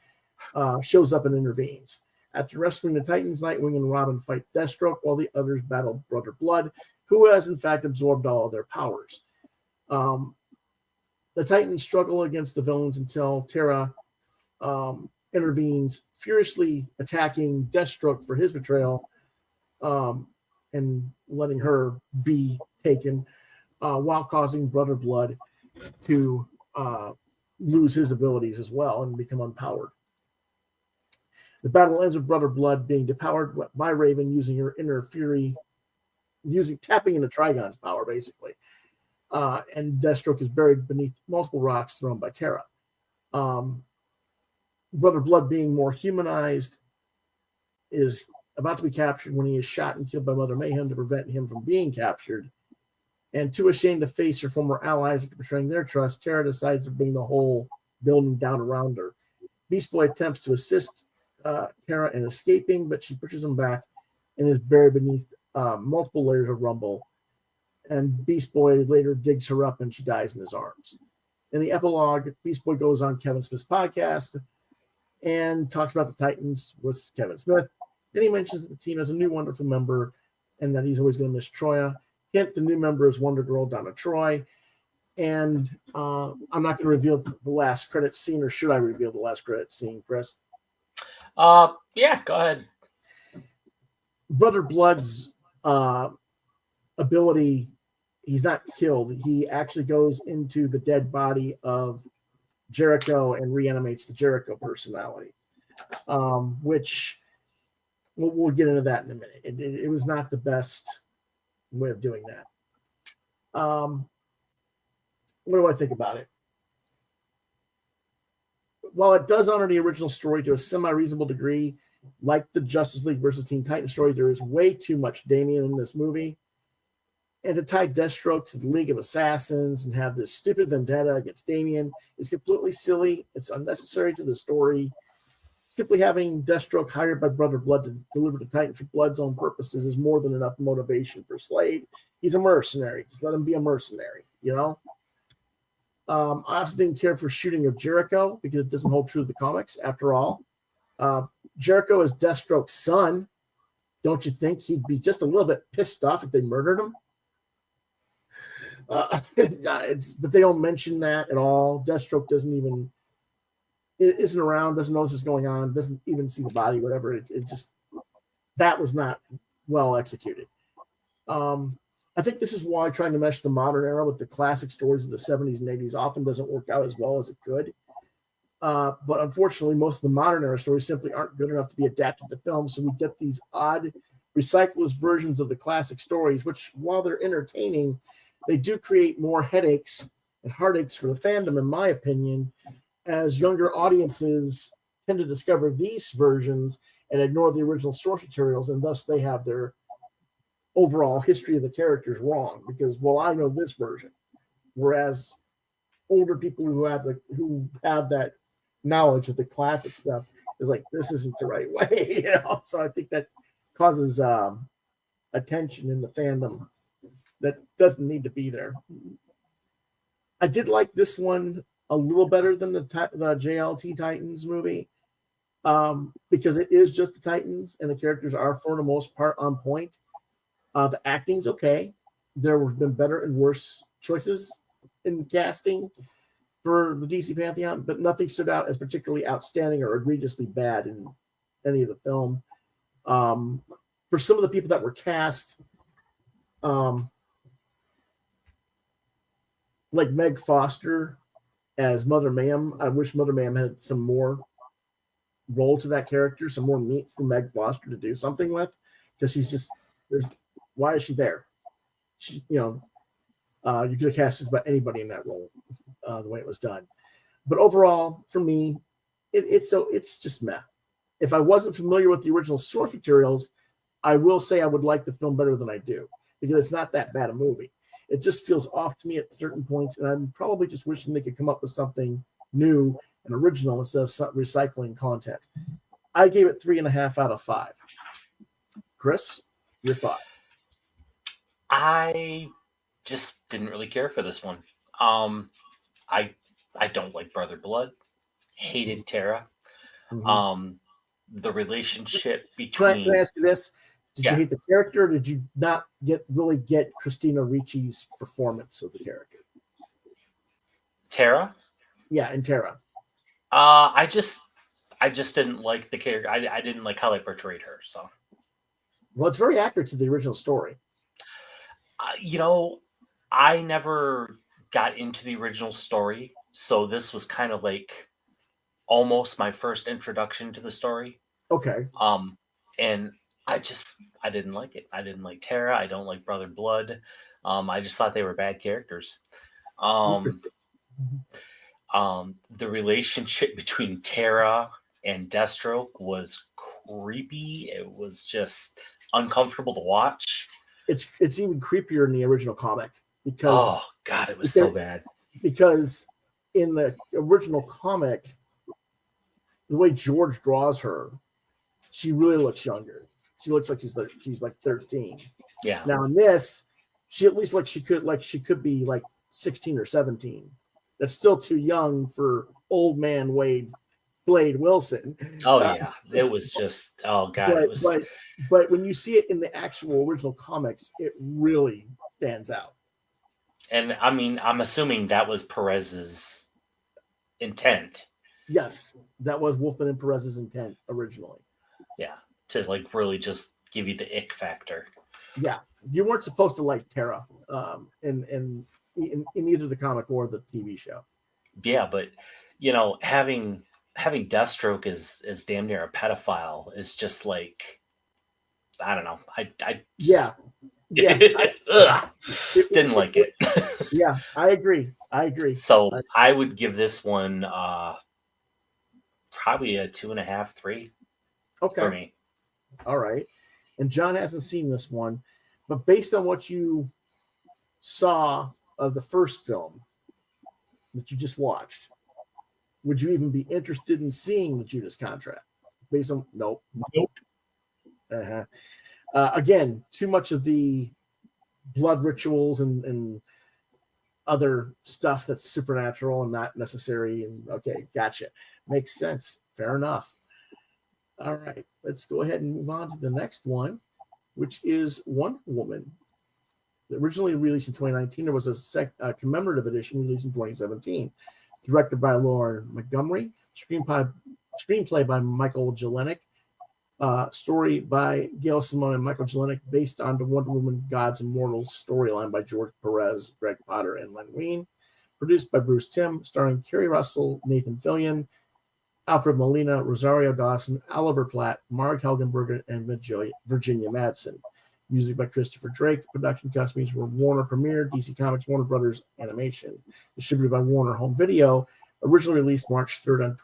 shows up and intervenes. After rescuing the Titans, Nightwing and Robin fight Deathstroke while the others battle Brother Blood, who has in fact absorbed all of their powers. The Titans struggle against the villains until Terra intervenes, furiously attacking Deathstroke for his betrayal and letting her be taken, while causing Brother Blood to lose his abilities as well and become unpowered. The battle ends with Brother Blood being depowered by Raven using her inner fury, tapping into Trigon's power, basically. And Deathstroke is buried beneath multiple rocks thrown by Terra. Brother Blood, being more humanized, is about to be captured when he is shot and killed by Mother Mayhem to prevent him from being captured. And too ashamed to face her former allies after betraying their trust, Terra decides to bring the whole building down around her. Beast Boy attempts to assist Terra in escaping, but she pushes him back and is buried beneath multiple layers of rubble. And Beast Boy later digs her up and she dies in his arms. In the epilogue, Beast Boy goes on Kevin Smith's podcast and talks about the Titans with Kevin Smith. Then he mentions that the team has a new wonderful member and that he's always going to miss Troya. Hint, the new member is Wonder Girl Donna Troy. And I'm not going to reveal the last credit scene, or should I reveal the last credit scene, Chris? Yeah, go ahead. Brother Blood's ability, he's not killed. He actually goes into the dead body of Jericho and reanimates the Jericho personality, which we'll get into that in a minute. It was not the best way of doing that. What do I think about it? While it does honor the original story to a semi-reasonable degree, like the Justice League versus Teen Titans story, there is way too much Damian in this movie. And to tie Deathstroke to the League of Assassins and have this stupid vendetta against Damian is completely silly. It's unnecessary to the story. Simply having Deathstroke hired by Brother Blood to deliver the Titan for Blood's own purposes is more than enough motivation for Slade. He's a mercenary. Just let him be a mercenary, you know? I also didn't care for shooting of Jericho because it doesn't hold true to the comics. After all, Jericho is Deathstroke's son. Don't you think he'd be just a little bit pissed off if they murdered him? But they don't mention that at all. Deathstroke isn't around, doesn't know this is going on, doesn't even see the body, whatever. It just, that was not well executed. I think this is why trying to mesh the modern era with the classic stories of the 70s and 80s often doesn't work out as well as it could. But unfortunately, most of the modern era stories simply aren't good enough to be adapted to film. So we get these odd, recycled versions of the classic stories, which, while they're entertaining, they do create more headaches and heartaches for the fandom, in my opinion, as younger audiences tend to discover these versions and ignore the original source materials, and thus they have their overall history of the characters wrong. Because, well, I know this version, whereas older people who have that knowledge of the classic stuff is like, this isn't the right way, So I think that causes a tension in the fandom that doesn't need to be there. I did like this one a little better than the JLT Titans movie, because it is just the Titans and the characters are for the most part on point. The acting's okay. There have been better and worse choices in casting for the DC Pantheon, but nothing stood out as particularly outstanding or egregiously bad in any of the film. For some of the people that were cast, like Meg Foster as Mother Mayhem, I wish Mother Mayhem had some more role to that character, some more meat for Meg Foster to do something with, because she's just, why is she there? She, you could have cast just about anybody in that role, the way it was done. But overall, for me, it's just meh. If I wasn't familiar with the original source materials, I will say I would like the film better than I do, because it's not that bad a movie. It just feels off to me at certain points, and I'm probably just wishing they could come up with something new and original instead of recycling content. I gave it 3.5 out of 5. Chris, your thoughts? I just didn't really care for this one. I don't like Brother Blood. Hated Tara. Mm-hmm. The relationship between. Can I ask you this? Did you hate the character, or did you not really get Christina Ricci's performance of the character? Tara? Yeah, in Tara. I just didn't like the character. I didn't like how they portrayed her. So. Well, it's very accurate to the original story. I never got into the original story, so this was kind of like almost my first introduction to the story. Okay. And I didn't like it. I didn't like Tara. I don't like Brother Blood. I just thought they were bad characters. The relationship between Tara and Deathstroke was creepy. It was just uncomfortable to watch. It's even creepier in the original comic, because oh god, it was so bad. Because in the original comic, the way George draws her, she really looks younger. She looks like she's like 13. Yeah. Now in this, she at least she could be like 16 or 17. That's still too young for old man Blade Wilson. Oh yeah, it was just god. But when you see it in the actual original comics, it really stands out. And I mean, I'm assuming that was Perez's intent. Yes, that was Wolfman and Perez's intent originally. Yeah, to really just give you the ick factor. Yeah, you weren't supposed to like Tara in either the comic or the TV show. Yeah, but having Deathstroke as damn near a pedophile is just like, I don't know. Didn't like it. Yeah, I agree. So I would give this one probably a 2.5, 3. Okay. For me. All right. And John hasn't seen this one, but based on what you saw of the first film that you just watched, would you even be interested in seeing the Judas Contract? Based on nope. Again, too much of the blood rituals and other stuff that's supernatural and not necessary. And okay, gotcha. Makes sense. Fair enough. All right, let's go ahead and move on to the next one, which is Wonder Woman. Originally released in 2019, there was a commemorative edition released in 2017. Directed by Lauren Montgomery, screenplay by Michael Jelenic, story by Gail Simone and Michael Jelenic, based on the Wonder Woman Gods and Mortals storyline by George Perez, Greg Potter, and Len Wein. Produced by Bruce Timm, starring Kerry Russell, Nathan Fillion, Alfred Molina, Rosario Dawson, Oliver Platt, Mark Helgenberger, and Virginia Madsen. Music by Christopher Drake. Production costumes were Warner Premiere, DC Comics, Warner Brothers Animation. Distributed by Warner Home Video. Originally released March 3rd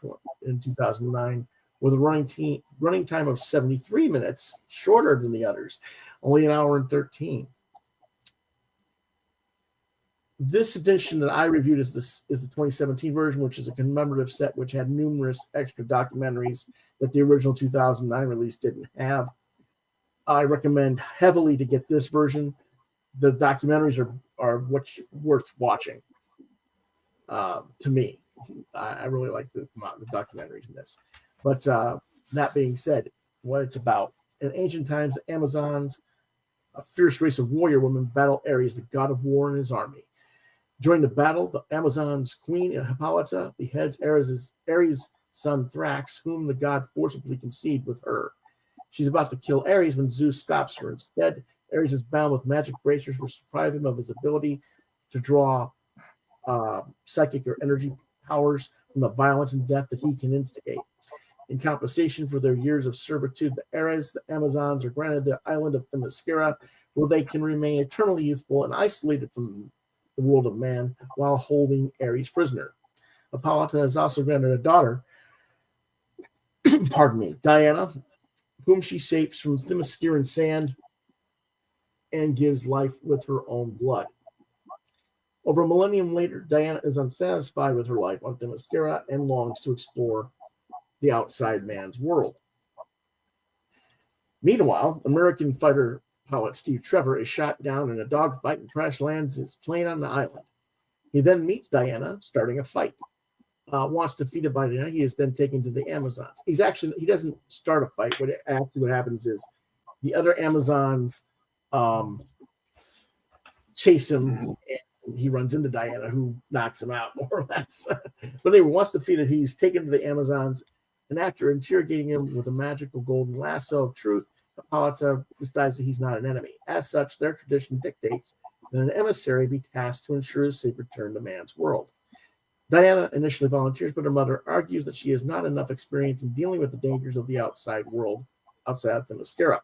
in 2009, with a running time of 73 minutes, shorter than the others, only an hour and 13. This edition that I reviewed is the 2017 version, which is a commemorative set which had numerous extra documentaries that the original 2009 release didn't have. I recommend heavily to get this version. The documentaries are what's worth watching. To me, I really like the documentaries in this. But that being said, what it's about. In ancient times, the Amazons, a fierce race of warrior women, battle Ares, the god of war, and his army. During the battle, the Amazons' queen, Hippolyta, beheads Ares' son Thrax, whom the god forcibly conceived with her. She's about to kill Ares when Zeus stops her. Instead, Ares is bound with magic bracers which deprive him of his ability to draw psychic or energy powers from the violence and death that he can instigate. In compensation for their years of servitude to Ares, the Amazons are granted the island of Themyscira, where they can remain eternally youthful and isolated from the world of man while holding Ares prisoner. Hippolyta is also granted a daughter, Diana, whom she shapes from Themysciran sand and gives life with her own blood. Over a millennium later, Diana is unsatisfied with her life on Themyscira and longs to explore the outside man's world. Meanwhile, American fighter pilot Steve Trevor is shot down in a dogfight and crash lands his plane on the island. He then meets Diana, starting a fight. Once defeated by Diana, he is then taken to the Amazons. He doesn't start a fight. What happens is the other Amazons chase him, and he runs into Diana, who knocks him out, more or less. But anyway, once defeated, he's taken to the Amazons, and after interrogating him with a magical golden lasso of truth, Hippolyta decides that he's not an enemy. As such, their tradition dictates that an emissary be tasked to ensure his safe return to man's world. Diana initially volunteers, but her mother argues that she has not enough experience in dealing with the dangers of the outside world, outside of Themyscira.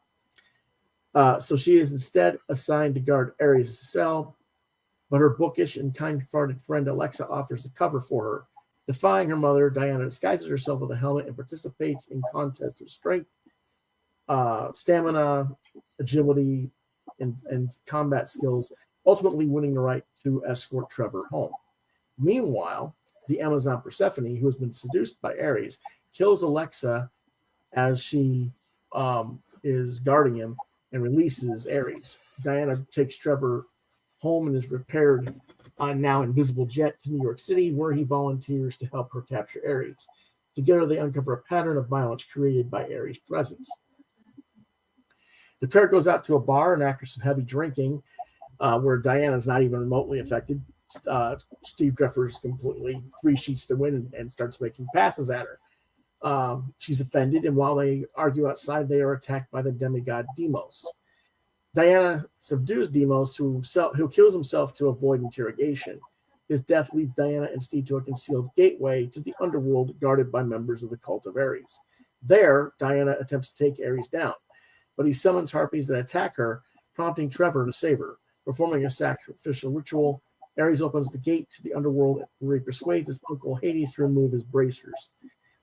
So she is instead assigned to guard Ares' cell, but her bookish and kind-hearted friend Alexa offers the cover for her. Defying her mother, Diana disguises herself with a helmet and participates in contests of strength, stamina, agility, and combat skills, ultimately winning the right to escort Trevor home. Meanwhile, the Amazon Persephone, who has been seduced by Ares, kills Alexa as she is guarding him and releases Ares. Diana takes Trevor home and is repaired on a now invisible jet to New York City, where he volunteers to help her capture Ares. Together, they uncover a pattern of violence created by Ares' presence. The pair goes out to a bar, and after some heavy drinking, where Diana is not even remotely affected, Steve Trevor completely 3 sheets to win and starts making passes at her. She's offended, and while they argue outside, they are attacked by the demigod Deimos. Diana subdues Deimos, who kills himself to avoid interrogation. His death leads Diana and Steve to a concealed gateway to the underworld guarded by members of the cult of Ares. There, Diana attempts to take Ares down, but he summons harpies that attack her, prompting Trevor to save her. Performing a sacrificial ritual, Ares opens the gate to the underworld, where he persuades his uncle Hades to remove his bracers.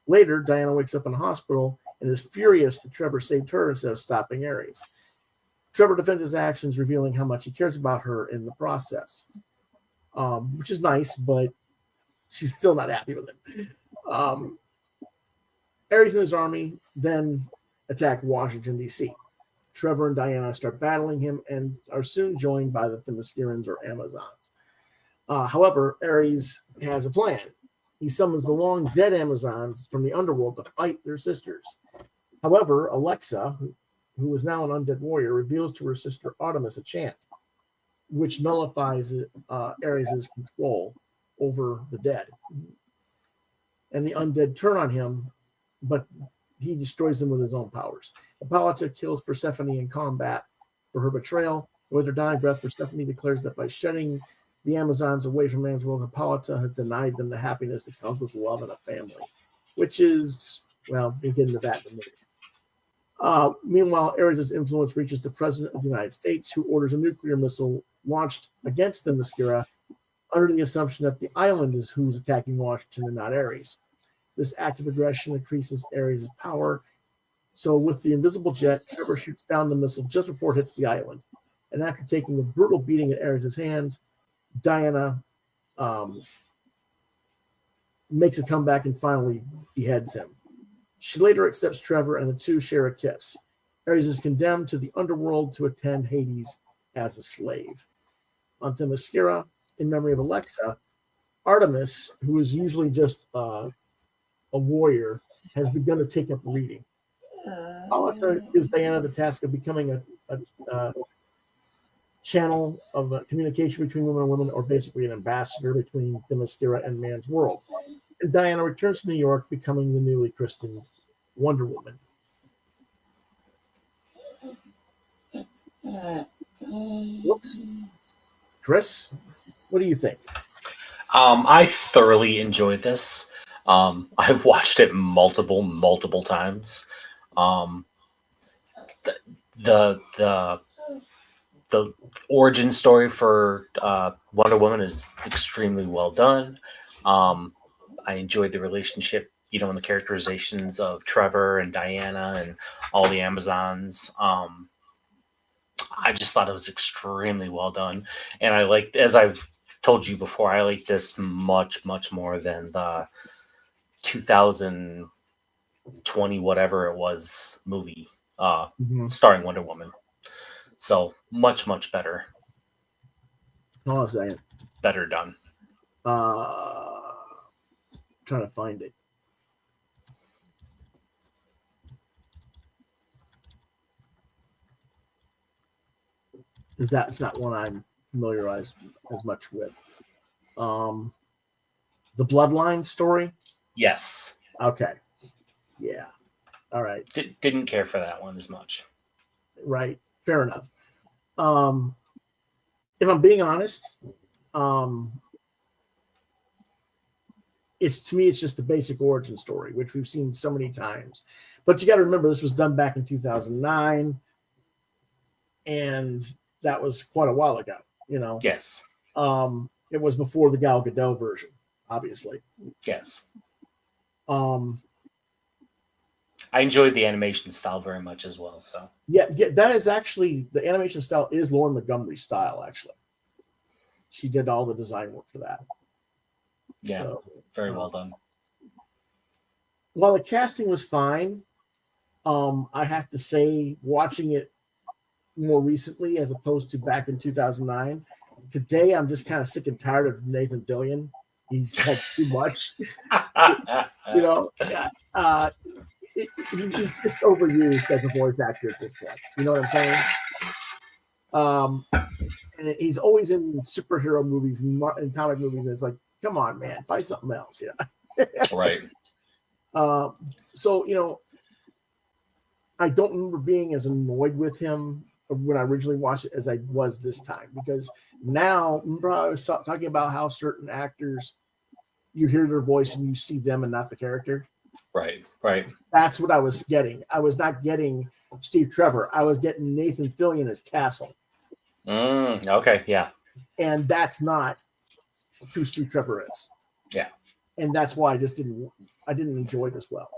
Later, Diana wakes up in a hospital and is furious that Trevor saved her instead of stopping Ares. Trevor defends his actions, revealing how much he cares about her in the process, which is nice, but she's still not happy with him. Ares and his army then attack Washington, D.C. Trevor and Diana start battling him and are soon joined by the Themyscirans or Amazons. However, Ares has a plan. He summons the long-dead Amazons from the underworld to fight their sisters. However, Alexa, who is now an undead warrior, reveals to her sister Artemis a chant, which nullifies Ares' control over the dead. And the undead turn on him, but he destroys them with his own powers. Hippolyta kills Persephone in combat for her betrayal. With her dying breath, Persephone declares that by shutting the Amazons away from man's world, Hippolyta has denied them the happiness that comes with love and a family. which is, well, we'll get into that in a minute. Meanwhile, Ares' influence reaches the President of the United States, who orders a nuclear missile launched against the Themyscira under the assumption that the island is who's attacking Washington and not Ares. This act of aggression increases Ares' power. So with the invisible jet, Trevor shoots down the missile just before it hits the island. And after taking a brutal beating at Ares' hands, Diana makes a comeback and finally beheads him. She later accepts Trevor, and the two share a kiss. Ares is condemned to the underworld to attend Hades as a slave. On Themyscira, in memory of Alexa, Artemis, who is usually just a warrior, has begun to take up reading. Alexa gives Diana the task of becoming a channel of communication between women and women, or basically an ambassador between Themyscira and man's world. And Diana returns to New York, becoming the newly christened Wonder Woman. Whoops. Chris, what do you think? I thoroughly enjoyed this. I've watched it multiple times. The origin story for Wonder Woman is extremely well done. I enjoyed the relationship, and the characterizations of Trevor and Diana and all the Amazons. I just thought it was extremely well done. And I liked, as I've told you before, I like this much more than the 2020 whatever it was movie starring Wonder Woman. So much better. Hold on a second. Better done. Trying to find it. It's not one I'm familiarized as much with. The Bloodline story? Yes. Okay. Yeah. All right. Didn't care for that one as much. Right. Fair enough. If I'm being honest, it's just the basic origin story, which we've seen so many times. But you got to remember, this was done back in 2009, and that was quite a while ago. Yes. It was before the Gal Gadot version, obviously. Yes. I enjoyed the animation style very much as well. So yeah, that is actually, the animation style is Lauren Montgomery's style. Actually, she did all the design work for that. Yeah, so, very well done. While the casting was fine, I have to say, watching it more recently as opposed to back in 2009, today I'm just kind of sick and tired of Nathan Fillion. He's had too much. He's just overused as a voice actor at this point. You know what I'm saying? And he's always in superhero movies and comic movies, and it's like, come on, man, find something else. Right. So I don't remember being as annoyed with him when I originally watched it as I was this time, because now, remember I was talking about how certain actors, you hear their voice and you see them and not the character. Right. That's what I was getting. I was not getting Steve Trevor. I was getting Nathan Fillion as Castle. Okay, yeah. And that's not who Steve Trevor is. Yeah. And that's why I didn't enjoy this well.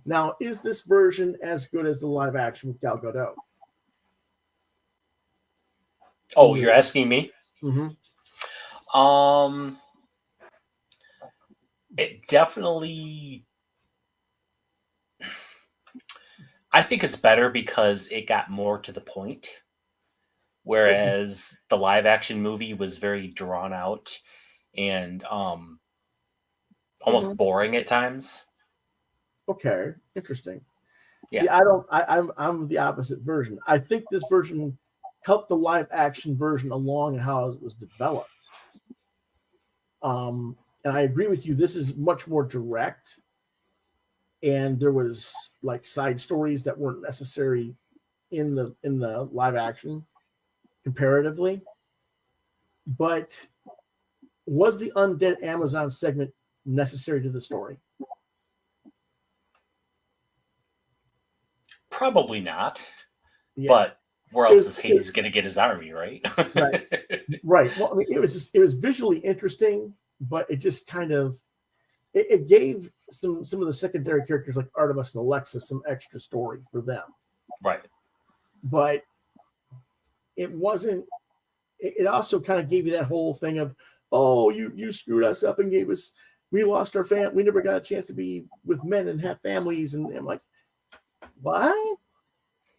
Now, is this version as good as the live action with Gal Gadot? Oh, you're asking me? Mm-hmm. It definitely, I think it's better because it got more to the point, whereas the live action movie was very drawn out and almost boring at times. Okay, interesting. Yeah. See, I'm the opposite version. I think this version helped the live action version along in how it was developed. And I agree with you. This is much more direct, and there was like side stories that weren't necessary in the live action comparatively. But was the Undead Amazon segment necessary to the story? Probably not. Yeah. But where else is Hades going to get his army, right? Right. Right. Well, I mean, it was visually interesting, but it just kind of it gave some of the secondary characters like Artemis and Alexis some extra story for them. Right. But it wasn't. It also kind of gave you that whole thing of, oh, you screwed us up and gave us. We lost our family. We never got a chance to be with men and have families. And I'm like, what?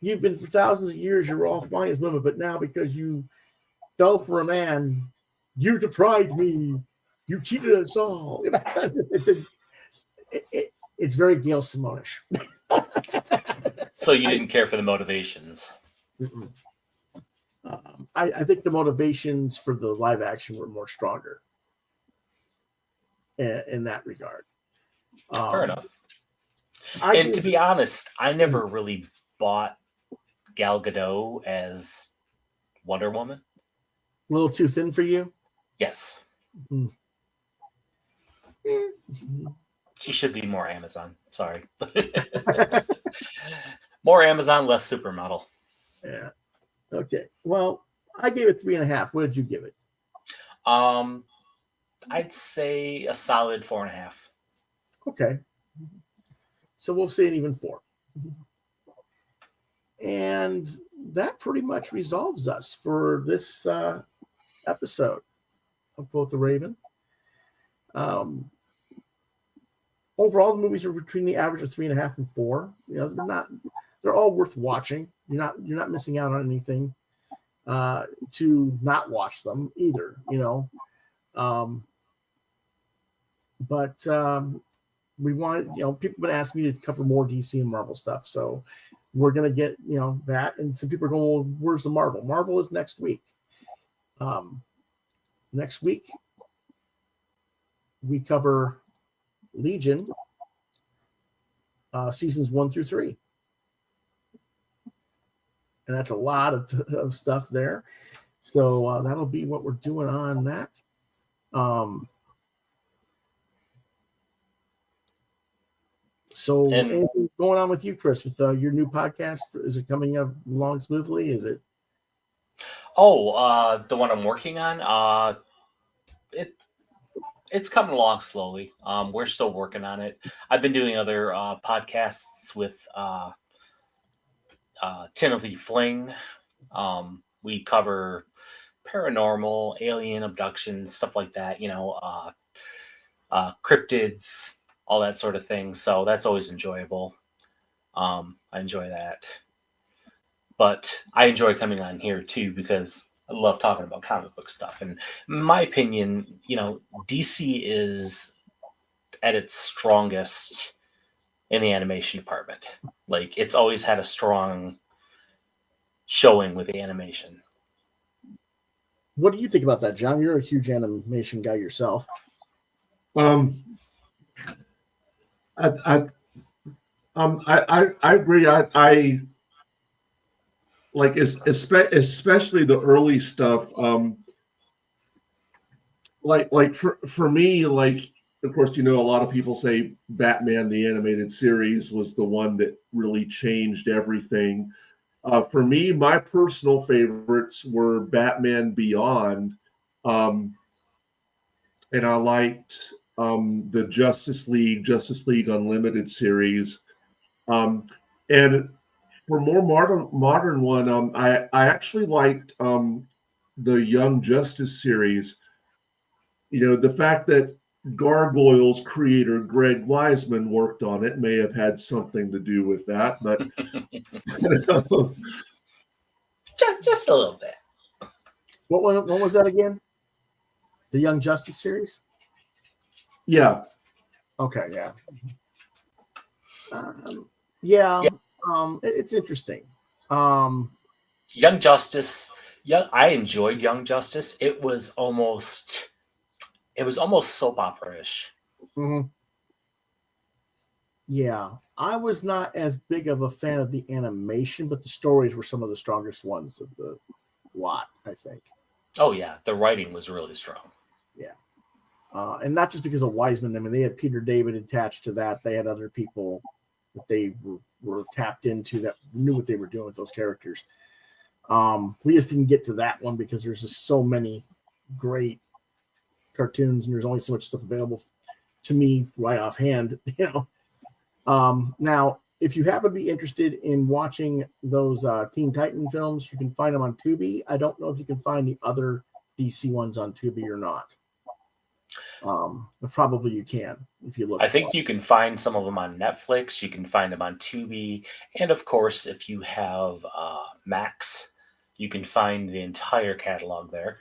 You've been for thousands of years. You're all fine as women, but now because you fell for a man, you deprived me. You cheated us all. It's very Gail Simonish. So you didn't care for the motivations. I think the motivations for the live action were more stronger in that regard. Fair enough. And to be honest, I never really bought Gal Gadot as Wonder Woman. A little too thin for you? Yes. She should be more Amazon. Sorry. More Amazon, less supermodel. Yeah. Okay. Well, I gave it 3.5. What did you give it? I'd say a solid 4.5. Okay. So we'll say an even 4. And that pretty much resolves us for this episode of Quoth the Raven. Overall, the movies are between the average of 3.5 and 4. You know, they're all worth watching. You're not missing out on anything to not watch them either, you know. But we want, you know, people have been asking me to cover more DC and Marvel stuff, so we're gonna get, you know, that. And some people are going, well, where's the Marvel? Marvel is next week. Next week we cover Legion, seasons 1 through 3. And that's a lot of stuff there. So that'll be what we're doing on that. So anything going on with you, Chris, with your new podcast? Is it coming along smoothly? Is it? Oh, the one I'm working on? It's coming along slowly. We're still working on it. I've been doing other podcasts with Timothy Fling. We cover paranormal, alien abductions, stuff like that, you know, cryptids, all that sort of thing. So that's always enjoyable. I enjoy that. But I enjoy coming on here too because I love talking about comic book stuff. And in my opinion, you know, DC is at its strongest in the animation department. Like, it's always had a strong showing with the animation. What do you think about that, John? You're a huge animation guy yourself. I agree. I like especially the early stuff. Like for me, like, of course, you know, a lot of people say Batman the animated series was the one that really changed everything. For me, my personal favorites were Batman Beyond, and I liked the Justice League Unlimited series, and for more modern one, I actually liked the Young Justice series. You know, the fact that Gargoyles creator Greg Weisman worked on it may have had something to do with that, but just a little bit. What was that again? The Young Justice series? Yeah. Okay, yeah. Yeah. It's interesting. Young Justice. I enjoyed Young Justice. It was almost soap opera-ish. Mm-hmm. Yeah, I was not as big of a fan of the animation, but the stories were some of the strongest ones of the lot, I think. Oh yeah, the writing was really strong. Yeah, and not just because of Wiseman. I mean, they had Peter David attached to that. They had other people that they were tapped into, that knew what they were doing with those characters. We just didn't get to that one because there's just so many great cartoons and there's only so much stuff available to me right offhand, Now, if you happen to be interested in watching those Teen Titan films, you can find them on Tubi. I don't know if you can find the other DC ones on Tubi or not. But probably you can if you look. I think you can find some of them on Netflix. You can find them on Tubi. And of course, if you have Max, you can find the entire catalog there.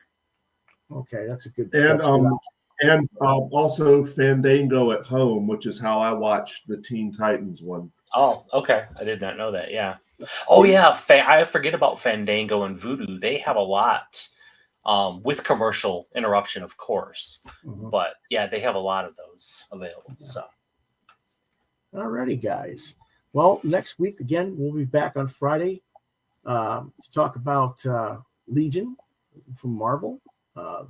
Okay, that's a good. And also Fandango at Home, which is how I watched the Teen Titans one. Oh, okay. I did not know that. Yeah. Oh, yeah. I forget about Fandango and Voodoo. They have a lot with commercial interruption, of course. Mm-hmm. But yeah, they have a lot of those available. Yeah. So, alrighty, guys. Well, next week again, we'll be back on Friday to talk about Legion from Marvel,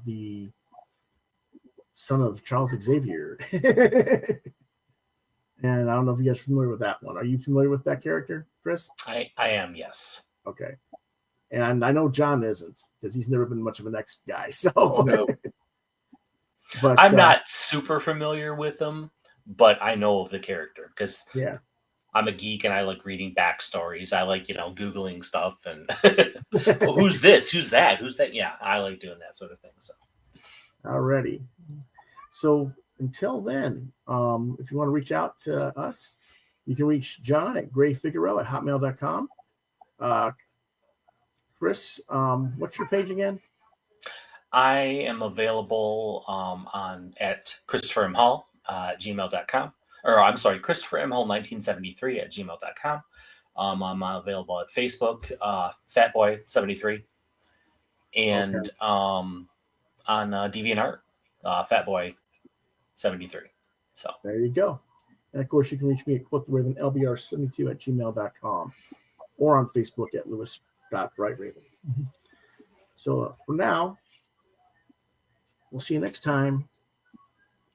the son of Charles Xavier. And I don't know if you guys are familiar with that one. Are you familiar with that character, Chris? I am, yes. Okay. And I know John isn't because he's never been much of an X guy. So no. But I'm not super familiar with him, but I know of the character because I'm a geek and I like reading backstories. I like, Googling stuff and well, who's this? Who's that? Who's that? Yeah, I like doing that sort of thing. So alrighty. So until then, if you want to reach out to us, you can reach John at grayfigaro@hotmail.com. Chris, what's your page again? I am available at Christopher M. Hall gmail.com. Or I'm sorry, Christopher M. Hall 1973 at gmail.com. I'm available at Facebook, Fatboy73. And on DeviantArt, Fatboy73. So there you go. And of course, you can reach me at QuothTheRaven LBR72 at gmail.com or on Facebook at Lewis.BrightRaven. So for now, we'll see you next time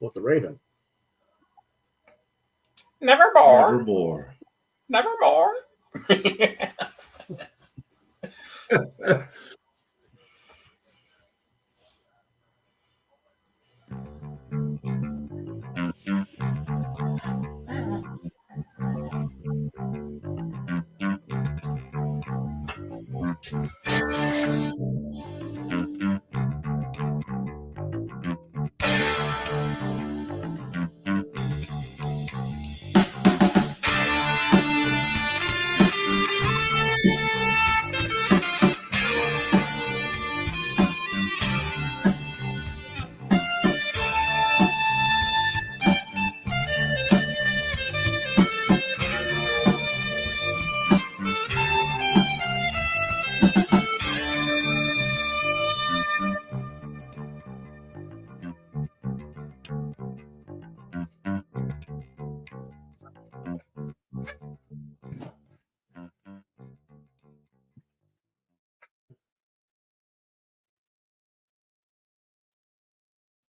with the Raven. Nevermore. Nevermore. Nevermore.